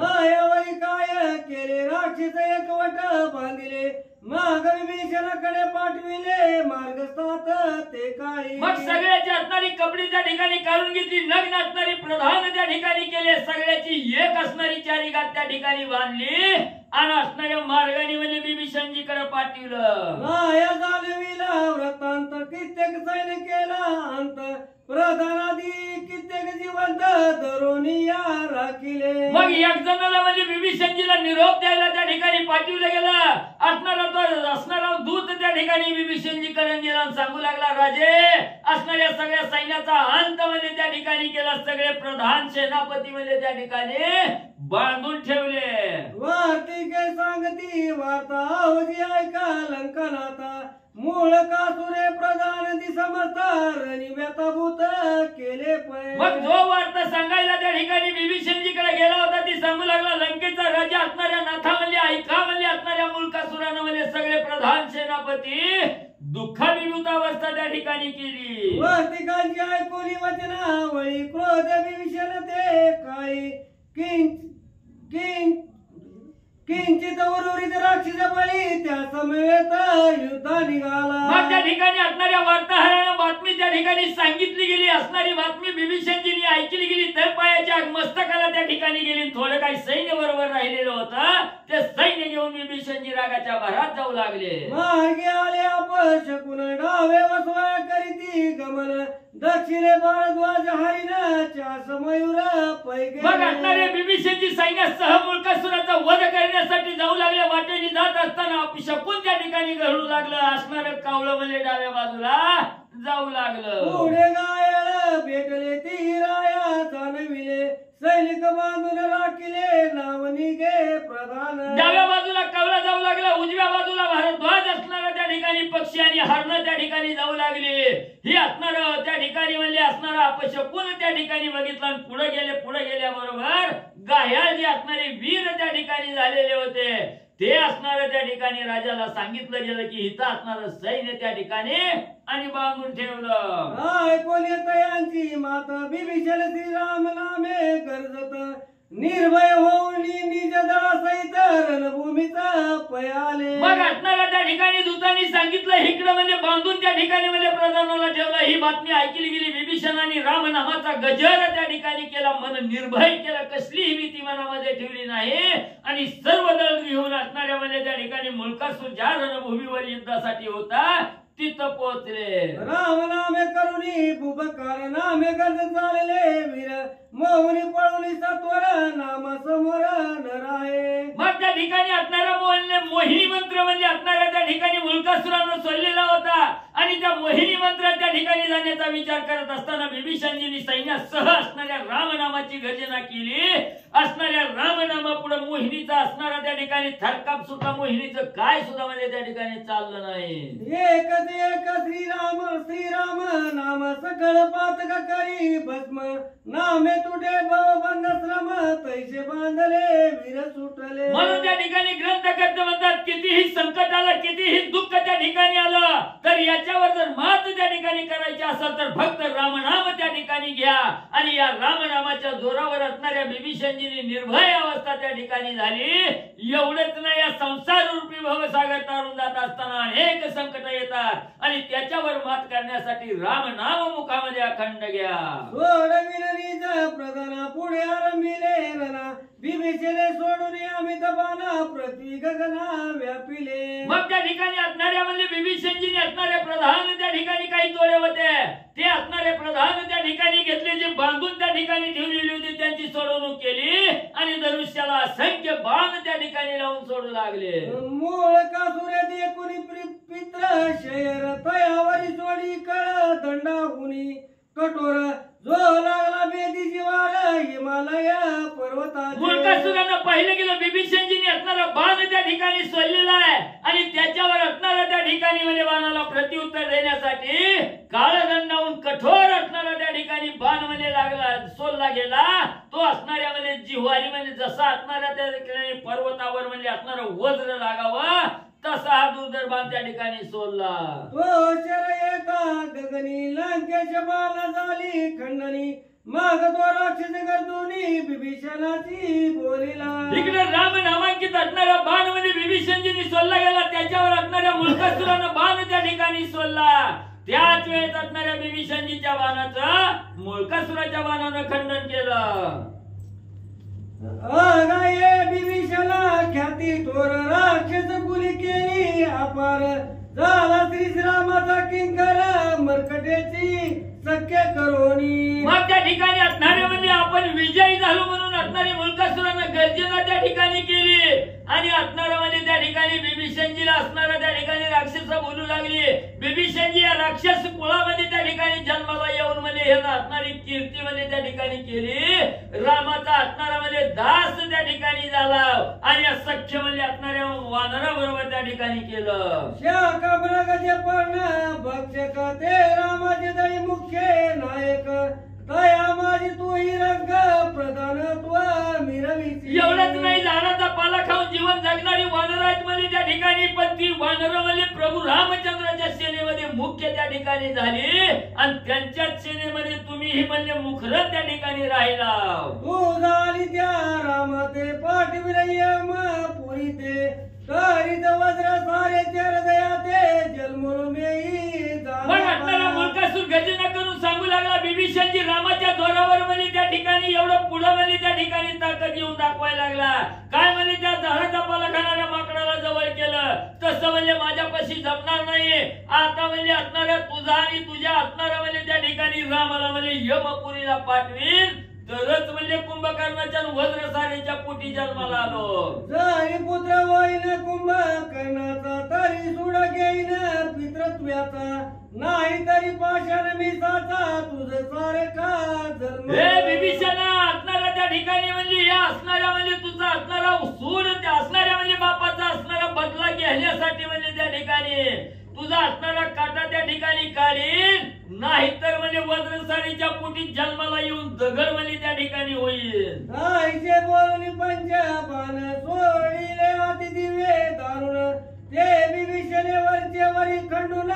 काय केले राक्षस एकवट बांधिले माग विभीषणाकडे पाठविले मार्गस्थात ते काळी. मग सगळ्याची असणारी कपडे त्या ठिकाणी काढून घेतली. नग्न असणारी प्रधान त्या ठिकाणी केले. सगळ्याची एक असणारी चारी गाठ त्या ठिकाणी बांधली आणि असणाऱ्या मार्गाने म्हणजे बिभीषणजीकडे पाठवलं. माया जाणविला व्रतांत कित्येक सैन्य केला अंत प्रधानादी कित्येक जिवंत धरोनिया राखिले. मग एक जणाला म्हणजे बिभीषणजीला निरोप द्यायला त्या ठिकाणी पाठवलं गेलं. असणारा दूत त्या ठिकाणी बिभीषणजीकडे गेला आणि सांगू लागला राजे असणाऱ्या सगळ्या सैन्याचा अंत म्हणजे त्या ठिकाणी केला. सगळे प्रधान सेनापती म्हणजे त्या ठिकाणी बांधून ठेवले. वार्ती के सांगती वार्ता होजी ऐका लंकनाथा मूळ कासुरे प्रधान दिसमता रणी व्यताभूत केले पै. मग जो वार्ता सांगायला त्या ठिकाणी बिभीषणजीकडे गेला होता ती सांगू लागला लंकेचा राजा असणाऱ्या नाथा म्हणजे ऐका म्हणजे असणाऱ्या मुलकासुरानं म्हणजे सगळे प्रधान सेनापती दुःखाभिभूत अवस्था त्या ठिकाणी केली. वार्तिकांची ऐकून वचनावळी क्रोध विभीषण ते काळी किंचित उर्वरित राक्षस बळी त्या समवेत युद्ध निघाला. मग त्या ठिकाणी असणाऱ्या वार्ताहरांना बातमी त्या ठिकाणी सांगितली गेली. असणारी बातमी बिभीषणजीने ऐकली गेली. तर पायाच्या मस्तकाला त्या ठिकाणी गेली. थोडं काही सैन्य बरोबर राहिलेलं होतं ते सैन्य घेऊन बिभीषणजी रागाच्या भरात जाऊ लागले. मागे आले अपशकुन डावे वसवा करीती गमन दक्षिणे भारद्वाज हरिणाच्या समयूर पैगे. मग असणारे बिभीषणजी सैन्यासह मुलकासुराचा वध करण्यासाठी जाऊ लागले. वाटेने जात असताना अपशकुन त्या ठिकाणी घडू लागलं. असणारं कावळं म्हणजे डाव्या बाजूला जाऊ लागलं. पुढे गायळ भेटले ती राया जाणविले सैनिक बांधून राखिले नाव निघे प्रधान. डाव्या बाजूला कावळा जाऊ लागला. उजव्या बाजूला भारद्वाज असणारा त्या ठिकाणी पक्षी आणि हरण त्या ठिकाणी जाऊ लागले. ही असणार त्या ठिकाणी म्हणजे असणारा अपशकुन त्या ठिकाणी बघितलं आणि पुढे गेल्याबरोबर गायाळ जे असणारे वीर त्या ठिकाणी झालेले होते ते असणाऱ्या त्या ठिकाणी राजाला सांगितलं गेलं की इथं असणारं सैन्य त्या ठिकाणी आणि बांधून ठेवलं. ऐकून यांची माता बिभीषण श्रीराम नामे गरजत निर्भय होऊन निज दळासहित रणभूमीचा पयाले. मग असणाऱ्या त्या ठिकाणी दूतांनी सांगितलं इकडं म्हणजे बांधून त्या ठिकाणी म्हणजे प्रधानाला ठेवलं. ही बातमी ऐकली गेली. बिभीषणाने राम नामाचा गजर त्या ठिकाणी केला. मन निर्भय केला. कसलीही भीती मनामध्ये ठेवली नाही आणि सर्व दळ घेऊन असणाऱ्या म्हणजे त्या ठिकाणी मुलकासूर ज्या रणभूमीवर युद्धासाठी होता तिथं पोहोचले. राम नामे करुणी बुबकार नामे गरज चालले वीर मोहनी पळवली सत्वर नाम समोर नराहे. मग त्या ठिकाणी असणारा मोहिनी मंत्र म्हणजे असणाऱ्या त्या ठिकाणी मुलकासुरानं सोडलेला होता आणि त्या मोहिनी मंत्र त्या ठिकाणी जाण्याचा विचार करत असताना बिभीषणजींनी सैन्यासह असणाऱ्या राम नामाची गर्जना केली. असणाऱ्या राम नामापुढे मोहिनीचा असणारा त्या ठिकाणी थरकाप सुद्धा मोहिनीचं काय सुद्धा म्हणजे त्या ठिकाणी चाललं नाही. एक श्रीराम श्रीराम नामे तुटे भव बंध श्रम तैसे बांधले वीर सुटले. म्हणून त्या ठिकाणी ग्रंथकर्ते म्हणतात कितीही संकट आलं, कितीही दुःख त्या ठिकाणी आलं, तर याच्यावर जर मात त्या ठिकाणी करायची असेल तर फक्त रामनाम त्या ठिकाणी घ्या. आणि या रामनामाच्या जोरावर असणाऱ्या बिभीषणजींनी निर्भय अवस्था त्या ठिकाणी झाली. एवढेच नाही, या संसार रूपी भवसागर तारून जात असताना अनेक संकट येतात आणि त्याच्यावर मात करण्यासाठी रामनाम मुखामध्ये अखंड घ्या. सोडविलनीचा प्रधाना पुढे आरंभिले रणा बिभीषणे सोडून अमित बाणा पृथ्वी गगना व्यापिले. मग त्या ठिकाणी असणाऱ्या म्हणजे बिभीषणजीने असणारे प्रधान त्या ठिकाणी काही तोडे होते, ते असणारे प्रधान त्या ठिकाणी घेतले, जे बांधून त्या ठिकाणी ठेवलेली होती त्यांची सोडवणूक केली आणि धनुष्याला असंख्य बाण त्या ठिकाणी लावून सोडू लागले. मूळ कासुरे दे कुणी पित्र शयर तयावरी सोडी कळ दंडा हुनी कठोर जो लागला बेदीची वार हिमालय पर्वताचे. मूळकासुरानं पाहिलं गेलं बिभीषणजीने असणारा बाण त्या ठिकाणी सोडलेला आहे आणि त्याच्यावर असणारा त्या ठिकाणी म्हणजे बाणाला प्रत्युत्तर देण्यासाठी काळदंडाहून कठोर असणारा त्या ठिकाणी बाण म्हणजे लागला सोडला गेला. तो असणाऱ्या म्हणजे जिव्हारी म्हणजे जसा असणाऱ्या त्या ठिकाणी पर्वतावर म्हणजे असणारा वज्र लागावा तसा हा दुर्धर बाण त्या ठिकाणी सोडला. तो शर येता गगनी लंकेश बाण झाली खंडनी माग तो राक्षस गर्दुनी बिभीषणाची बोलिला. इकडे राम नामांकित असणारा बाण म्हणजे बिभीषणजींनी सोडला गेला, त्याच्यावर असणाऱ्या मूळकासुरानं बाण त्या ठिकाणी सोडला. त्याच वेळेस असणाऱ्या बिभीषणजीच्या बाणाचं मूळकासुराच्या बाणानं खंडन केलं. अगाये बिभीषणा ख्याती थोर राक्षस गुली केली अपार झाला श्रीरामाचा किंकर मरकटेची सख्य करोनी. मग त्या ठिकाणी असणारे म्हणजे आपण विजयी झालो म्हणून असणारी मूळकासुरानं गर्जना त्या ठिकाणी केली आणि असणारा म्हणजे त्या ठिकाणी बिभीषणजीला असणारा त्या ठिकाणी राक्षस बोलू लागली. बिभीषणजी या राक्षस कुळामध्ये त्या ठिकाणी जन्माला येऊन म्हणजे हे असणारी कीर्ती म्हणजे त्या ठिकाणी केली. रामाचा असणारा म्हणजे दास त्या ठिकाणी झाला आणि सख्य म्हणजे असणाऱ्या वानरा बरोबर त्या ठिकाणी केलं. शाखा मृगजे पर्ण भक्षक ते रामाचे दळी मुख्य नायक तया माझी तू ही रंग प्रधान तू मिरवीची. एवढंच नाही, झाडाचा पाला खाऊन जीवन जगणारी वानर आहेत म्हणजे त्या ठिकाणी, पण ती वानर म्हणजे प्रभू रामचंद्राच्या सेनेमध्ये मुख्य त्या ठिकाणी झाली आणि त्यांच्याच सेनेमध्ये तुम्हीही म्हणजे मुखरत त्या ठिकाणी राहिला. तू झाली त्या राम ते पाठविले यम पुरी ते करीत वज्र सारे हृदया ते जन्मलो मेई पण आपल्याला मूळकासूर गर्जना करून सांगू लागला बिभीषणजी रामाच्या जोरावर म्हणजे त्या ठिकाणी एवढं पुढं म्हणजे त्या ठिकाणी ताकद येऊन दाखवायला लागला. काय म्हणजे त्या झाडाचा पाला खाणाऱ्या माकडाला जवळ केलं, तसं म्हणजे माझ्यापाशी जमणार नाही. आता म्हणजे असणाऱ्या तुझा आणि तुझ्या असणारा म्हणजे त्या ठिकाणी रामाला म्हणजे यमपुरीला पाठवीन तरच म्हणजे कुंभकर्णाच्या वज्रसारेच्या पोटी जन्माला आलो. जरी पुत्र होईन कुंभकर्णाचा तरी सुड घेईन पितृत्व्याचा नाही तरी पाषाण मिसाचा तुझ सारे का जन्म. हे बिभीषणा असणाऱ्या त्या ठिकाणी म्हणजे या असणाऱ्या म्हणजे तुझा असणारा सूर त्या असणाऱ्या म्हणजे बापाचा असणारा बदला घेण्यासाठी म्हणजे त्या ठिकाणी तुझा असणारा काटा त्या ठिकाणी काढीन, नाहीतर म्हणजे वज्रसारीच्या पोटी जन्माला येऊन दगड म्हणजे त्या ठिकाणी होईल. आईचे बोलून पंचबाण सोडिले अति दिव्य दारुण ते बिभीषणे वरचे वरी खंडून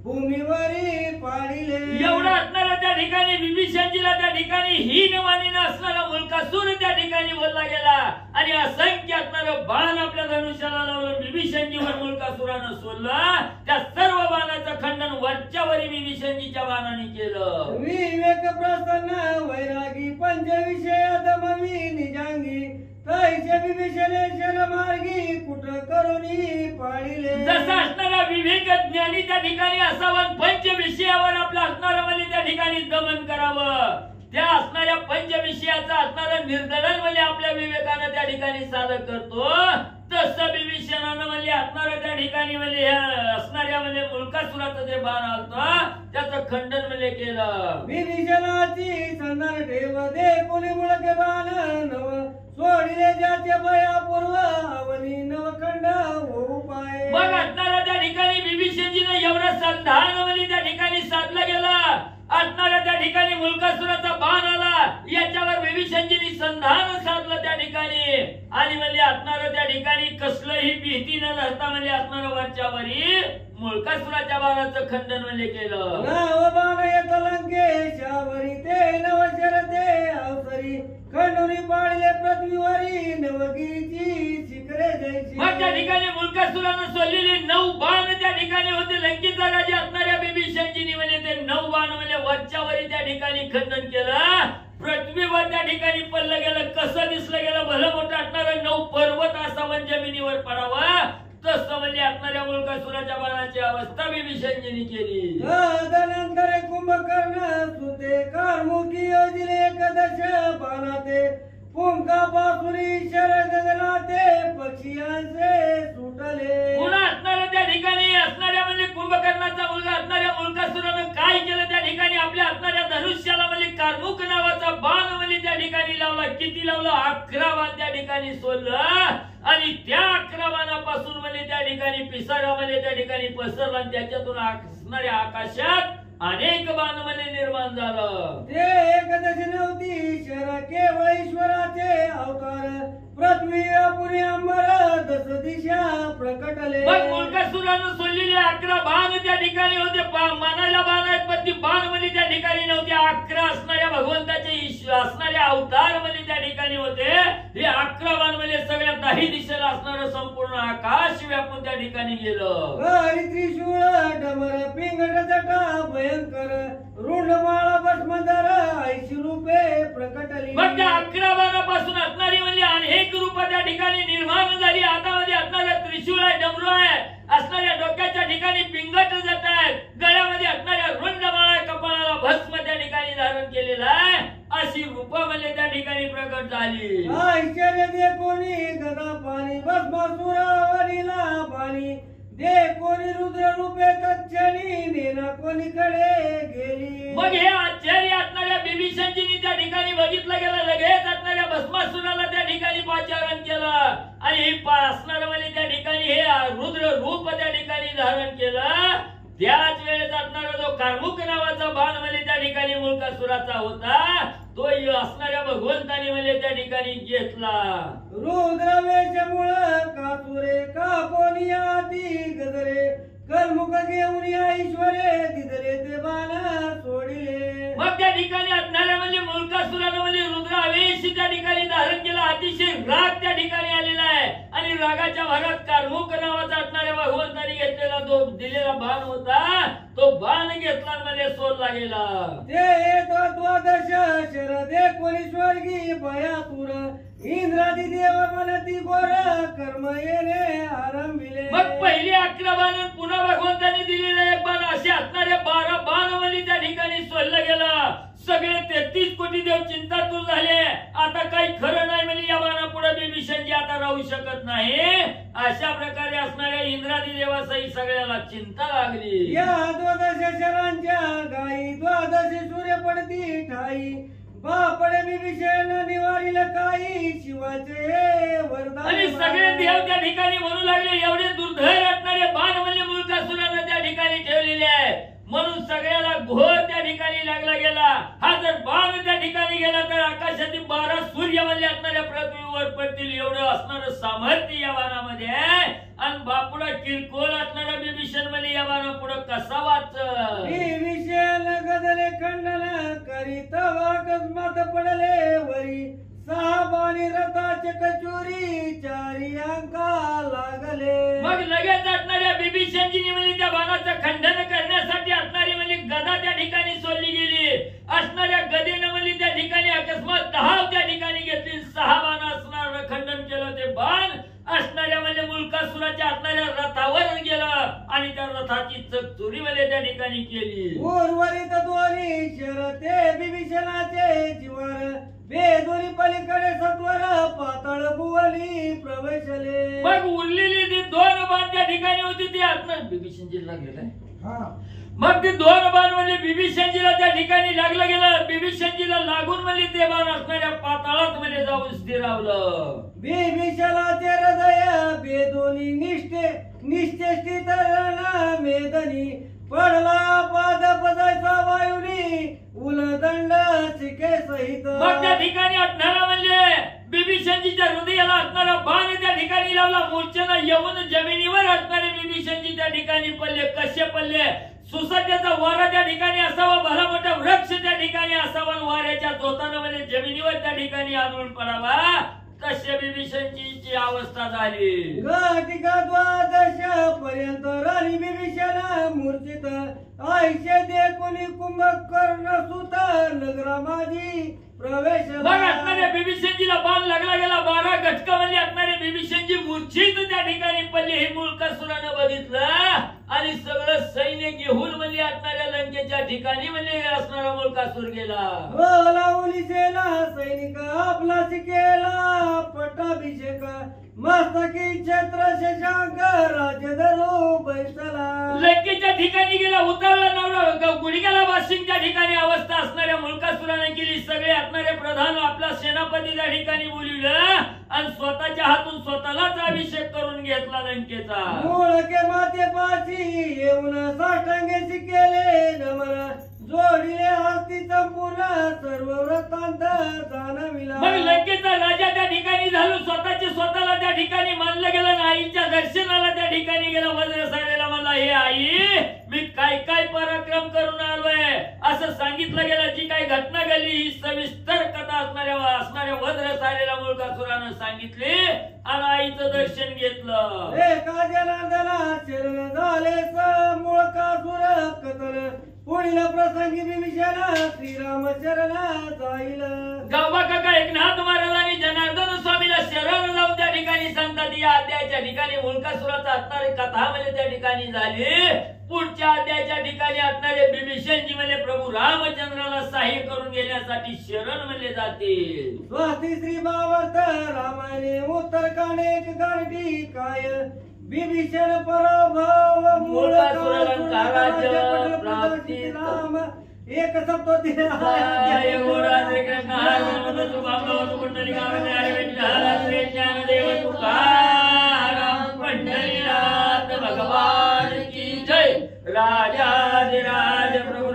भूमीवरी पाडिले. एवढा असणारा त्या ठिकाणी बिभीषणजीला त्या ठिकाणी हीन मानीनं असणारा मूळकासूर त्या ठिकाणी बोलला गेला आणि असंख्य असणारं बाण आपल्या धनुष्याला लावलं. बिभीषणजीवर मूळकासुरानं सोडलं, त्या सर्व बाणाचं खंडन वरच्यावरी बिभीषणजीच्या बाणाने केलं. विवेक प्रसन्न वैरागी पंचविषय दमवी निजांगी तैसे बिभीषणे शरमार्गी कुट करुणी पाडिले. जसा असणारा विवेक ज्ञानी त्या ठिकाणी असावा, पंच विषयावर आपला असणारा म्हणजे त्या ठिकाणी दमन करावं, त्या असणाऱ्या पंच विषयाचा असणारा निर्दलन म्हणजे आपल्या विवेकानं त्या ठिकाणी साधक करतो, तसं बिभीषणानं म्हणजे असणाऱ्या त्या ठिकाणी म्हणजे असणाऱ्या म्हणजे मूळकासुराचं जे बाण आलतं त्याचं खंडन म्हणजे केलं. विभीषणाची संधान ठेव दे कोणी मुळके बाण नव सोडिले ज्याचे भयापूर्व अवनी नवखंड होऊ पाय. मग असणाऱ्या त्या ठिकाणी बिभीषणजीनं एवढं संधान म्हणजे त्या ठिकाणी साधलं गेलं. असणाऱ्या त्या ठिकाणी मूळकासुराचा बाण असणारं त्या ठिकाणी कसलंही भीती न धरता म्हणजे असणारं वरच्यावरी मुळकासुराच्या बाणाचं खंडन म्हणजे केलं. नाव बाण येत लंकेशावरी ते नवशरते अवसरी खंडुनी पाडले पृथ्वीवरी नवगिरीची शिखरे जयची. मग त्या ठिकाणी मुळकासुरानं सोडलेले 9 बाण त्या ठिकाणी होते. लंकेचा राजा असणाऱ्या बिभीषणजीनी म्हणजे ते 9 बाण म्हणजे वरच्यावरी त्या ठिकाणी खंडन केलं. पृथ्वीवर त्या ठिकाणी पडलं गेलं. कसं दिसलं गेलं? भलं मोठं असणारं 9 पर्वत असावं जमिनीवर पडावा तसं म्हणजे असणाऱ्या मुळकासुराच्या बाणाची अवस्था बिभीषणजीनी केली. तदनंतर कुंभकर्ण सुते कार्मुकी योजले एकदश बाणाते पुंकापासुरी शर गगनाते पक्षियांचे सुटले. पुन्हा असणाऱ्या त्या ठिकाणी असणाऱ्या म्हणजे कुंभकर्णाचा मुलगा असणाऱ्या मुळकासुरानं काय केलं? त्या ठिकाणी आपल्या असणाऱ्या धनुष्याला म्हणजे कार्मुक नावाचा बाण म्हणजे त्या ठिकाणी लावला. किती लावला? 11 बाण त्या ठिकाणी सोडलं आणि त्या 11 बाणापासून म्हणजे त्या ठिकाणी पिसारा म्हणजे त्या ठिकाणी पसरला आणि त्याच्यातून असणाऱ्या आकाशात अनेक बाण म्हणजे निर्माण झालं. ते एकदश नव्हती शर केवळ ईश्वराचे अवतार पृथ्वी पुरी अंबर दस दिशा प्रकटले. मग मुळकासुरानं सोडलेले 11 बाण त्या ठिकाणी होते. मनाला बाण आहेत पण ती बाण म्हणजे त्या ठिकाणी नव्हते. 11 असणाऱ्या भगवंताचे असणारे अवतार म्हणजे त्या ठिकाणी होते. हे 11 बाण म्हणजे सगळ्या 10 दिशेला असणारं संपूर्ण आकाश व्यापून त्या ठिकाणी गेलं. हरी त्रिशूळ डमर पिंगट जटा भयंकर रुंडमाळा भस्मधर 80 रूपे प्रकटली. मग त्या 11 बाणापासून असणारी म्हणजे अनेक रूप त्या ठिकाणी निर्माण झाली. हातामध्ये असणाऱ्या त्रिशूळ आहे, डमरू आहे, असणाऱ्या डोक्याच्या ठिकाणी पिंगट जट आहे, गळ्यामध्ये असणाऱ्या रुंडमाळा आहे, कपाळाला भस्म त्या ठिकाणी धारण केलेलं आहे. अशी रूप म्हणजे त्या ठिकाणी प्रकट झाली. ऐश्वर्य दे कोणी गदा पाणी भस्मासुरावरीला पाणी दे कोणी रुद्र रूपे तच्छणी नेना कोणीकडे गेली. मग हे आश्चर्य असणाऱ्या बिभीषणजींनी त्या ठिकाणी बघितलं गेलं. लगेच असणाऱ्या भस्मासुराला त्या ठिकाणी पाचारण केलं आणि हे असणार म्हणजे त्या ठिकाणी हे रुद्र रूप त्या ठिकाणी धारण केलं. त्याच वेळेस असणारा जो कार्मुक नावाचा बाण म्हणजे त्या ठिकाणी मुळकासुराचा होता तो असणाऱ्या भगवंताने म्हणजे त्या ठिकाणी घेतला. रुद्र वेशमुळे कासुरे कापोनी आती गजरे कर्मुख घेऊन ऐश्वरे दिदले ते बाण सोडिले. मग त्या ठिकाणी असणाऱ्या म्हणजे मुळकासुरानं म्हणजे रुद्र आवेश त्या ठिकाणी धारण केला. अतिशय राग त्या ठिकाणी आलेला आहे आणि रागाच्या भरात कार्मुक नावाचा असणाऱ्या भगवंताने घेतलेला जो दिलेला बाण होता तो बाण घेतला म्हणजे सोडला गेला. ते द्वादश शरदे कोणी स्वर्गी भयातुर इंद्रादी देव मनती गोर कर्म येणे आरंभिले. मग पहिली 11 बाण पुन्हा भगवंताने दिलेला एक बाण असे असणारे 12 बाण म्हणजे त्या ठिकाणी सोडलं गेलं. सगळे 33 कोटी देव चिंतातूर झाले. आता काही खरं नाही म्हणजे या बाणापुढे बिभीषणजी आता राहू शकत नाही. अशा प्रकारे असणाऱ्या इंद्रादी देवासही सगळ्याला चिंता लागली. या द्वादश शरांच्या गाई द्वादश सूर्य पडती ठाई बापडे बिभीषण निवारील काही शिवाचे वरदान. आणि सगळे देव त्या ठिकाणी म्हणू लागले एवढे दुर्धर असणारे बाण म्हणजे मुळकासुरानं त्या ठिकाणी ठेवलेले आहे. म्हणून सगळ्याला घोर त्या ठिकाणी लागला गेला. हा जर बाण त्या ठिकाणी गेला तर आकाशातील 12 सूर्य म्हणजे असणाऱ्या पृथ्वीवर पडतील एवढं असणारं सामर्थ्य या बाणामध्ये आहे. आणि बापुडा किरकोळ असणारा बिभीषण म्हणजे या बाणापुढे कसा वाच. बिभीषण गदले खंडन करीत वाकस्मात पडले वरी 6 बाणी रथाचे कचोरी 4 अंका लागले. मग लगेच असणाऱ्या बिभीषणजींनी म्हणजे त्या बाणाचं खंडन करण्यासाठी असणारी म्हणजे गदा त्या ठिकाणी सोडली गेली. असणाऱ्या गदेनं म्हणजे त्या ठिकाणी अकस्मात 10 त्या ठिकाणी घेतली. 6 बाण असणार खंडन केलं. ते बाण असणाऱ्या म्हणजे मुळकासुराच्या असणाऱ्या रथावर गेलं आणि त्या रथाची चकचोरी म्हणजे त्या ठिकाणी केली. उर्वरित दोन्ही शरते बिभीषणाचे जीवर बेदोरी पलीकडे सत्वर पाताळ भुवनी प्रवेशले. मग उरलेली ती 2 बाण त्या ठिकाणी होती ती असणार बिभीषणजीला लागलेलं आहे. मग ते 2 बाण म्हणजे बिभीषणजीला त्या ठिकाणी लागलं गेलं. बिभीषणजीला लागून म्हणजे ते बाण असणाऱ्या पाताळात मध्ये जाऊन स्थिरावलं. बिभीषणाचे हृदय बेदोनी निश्चेष्टित मेदनी पडला पाद पदायचा वायुनी उलदंड शिके सहित. मग त्या ठिकाणी असणारा म्हणजे बिभीषणजीच्या हृदयाला असणारा बाण त्या ठिकाणी लावला. मूर्छेनं येऊन जमिनीवर असणारे बिभीषणजी त्या ठिकाणी पडले. कसे पडले? सुसज्जाचा वारा त्या ठिकाणी असावा, भला मोठा वृक्ष त्या ठिकाणी असावा, वाऱ्याच्या झोतानं म्हणजे जमिनीवर त्या ठिकाणी आदळून पडावा, तसे बिभीषणजीची अवस्था झाली. घटिका द्वादश पर्यंत राणी बिभीषण मूर्छित. आयुष्य दे कोणी कुंभकर्ण सुत नगरा माझी प्रवेश. बघ असणाऱ्या बिभीषणजीला बाण लागला गेला. 12 घटकामध्ये असणारे बिभीषणजी मूर्छित त्या ठिकाणी पडले. हे मूळकासुरानं बघितलं आणि सगळं सैन्य घेऊन म्हणजे असणाऱ्या लंकेच्या ठिकाणी म्हणजे असणारा मूळकासुर गेला. लावली सेना सैनिक आपला केला पट्टाभिषेक. मस्तकी छत्र शशांक राज्य धरू बैसला. लंकेच्या ठिकाणी गेला. उतरला नवरा गुडघ्याला वाशिंगच्या ठिकाणी अवस्था असणाऱ्या मूळकासुराने केली. सगळे असणारे प्रधान आपला सेनापती त्या ठिकाणी बोलविलं आणि स्वतःच्या हातून स्वतःलाच अभिषेक करून घेतला लंकेचा. मूळके मातेपाशी येऊन साष्टांगेशी केले नमन. जोडीले हस्ती संपूर्ण सर्व व्रतांत जाणविला. मग लंकेचा राजा त्या ठिकाणी झालो. स्वतःचे स्वतःला त्या ठिकाणी मानलं गेलं. आईच्या दर्शनाला त्या ठिकाणी गेला. वज्र सारेला म्हणला, हे आई मी काय काय पराक्रम करून आलोय असं सांगितलं गेलं. जी काही घटना घडली ही सविस्तर कथा असणाऱ्या वज्र सारेला मूळकासुरानं सांगितली आणि आईचं दर्शन घेतलं. एका जनार्दना शरण झालेस मूळकासुर कथन. पुढील प्रसंगी बिभीषण श्रीराम शरण जाईल. गावबा काका एकनाथ महाराज आणि जनार्दन स्वामीला शरण जाऊन त्या ठिकाणी सांगतात. या अध्यायाच्या ठिकाणी मूळकासुराचा असणारी कथा म्हणजे त्या ठिकाणी झाली. पुढच्या अध्यायाच्या ठिकाणी असणारे बिभीषणजी म्हणजे प्रभू रामचंद्राला सहाय्य करून घेण्यासाठी शरण म्हणले जाते. स्वाती श्री भावार्थ रामायणे उत्तरकांडे एक गाठी काय. बिभीषण पराभव मूळकासुरालंकाराज्य प्राप्ती. राम एक सप्तोती. जय गोरा श्री कृष्ण हर गोविंद तुकाराम कुंडली गावने हरे विठ्ठल श्री ज्ञानदेव तुकाराम पंढरीनाथ भगवान की जय. राजाधिराज प्रभू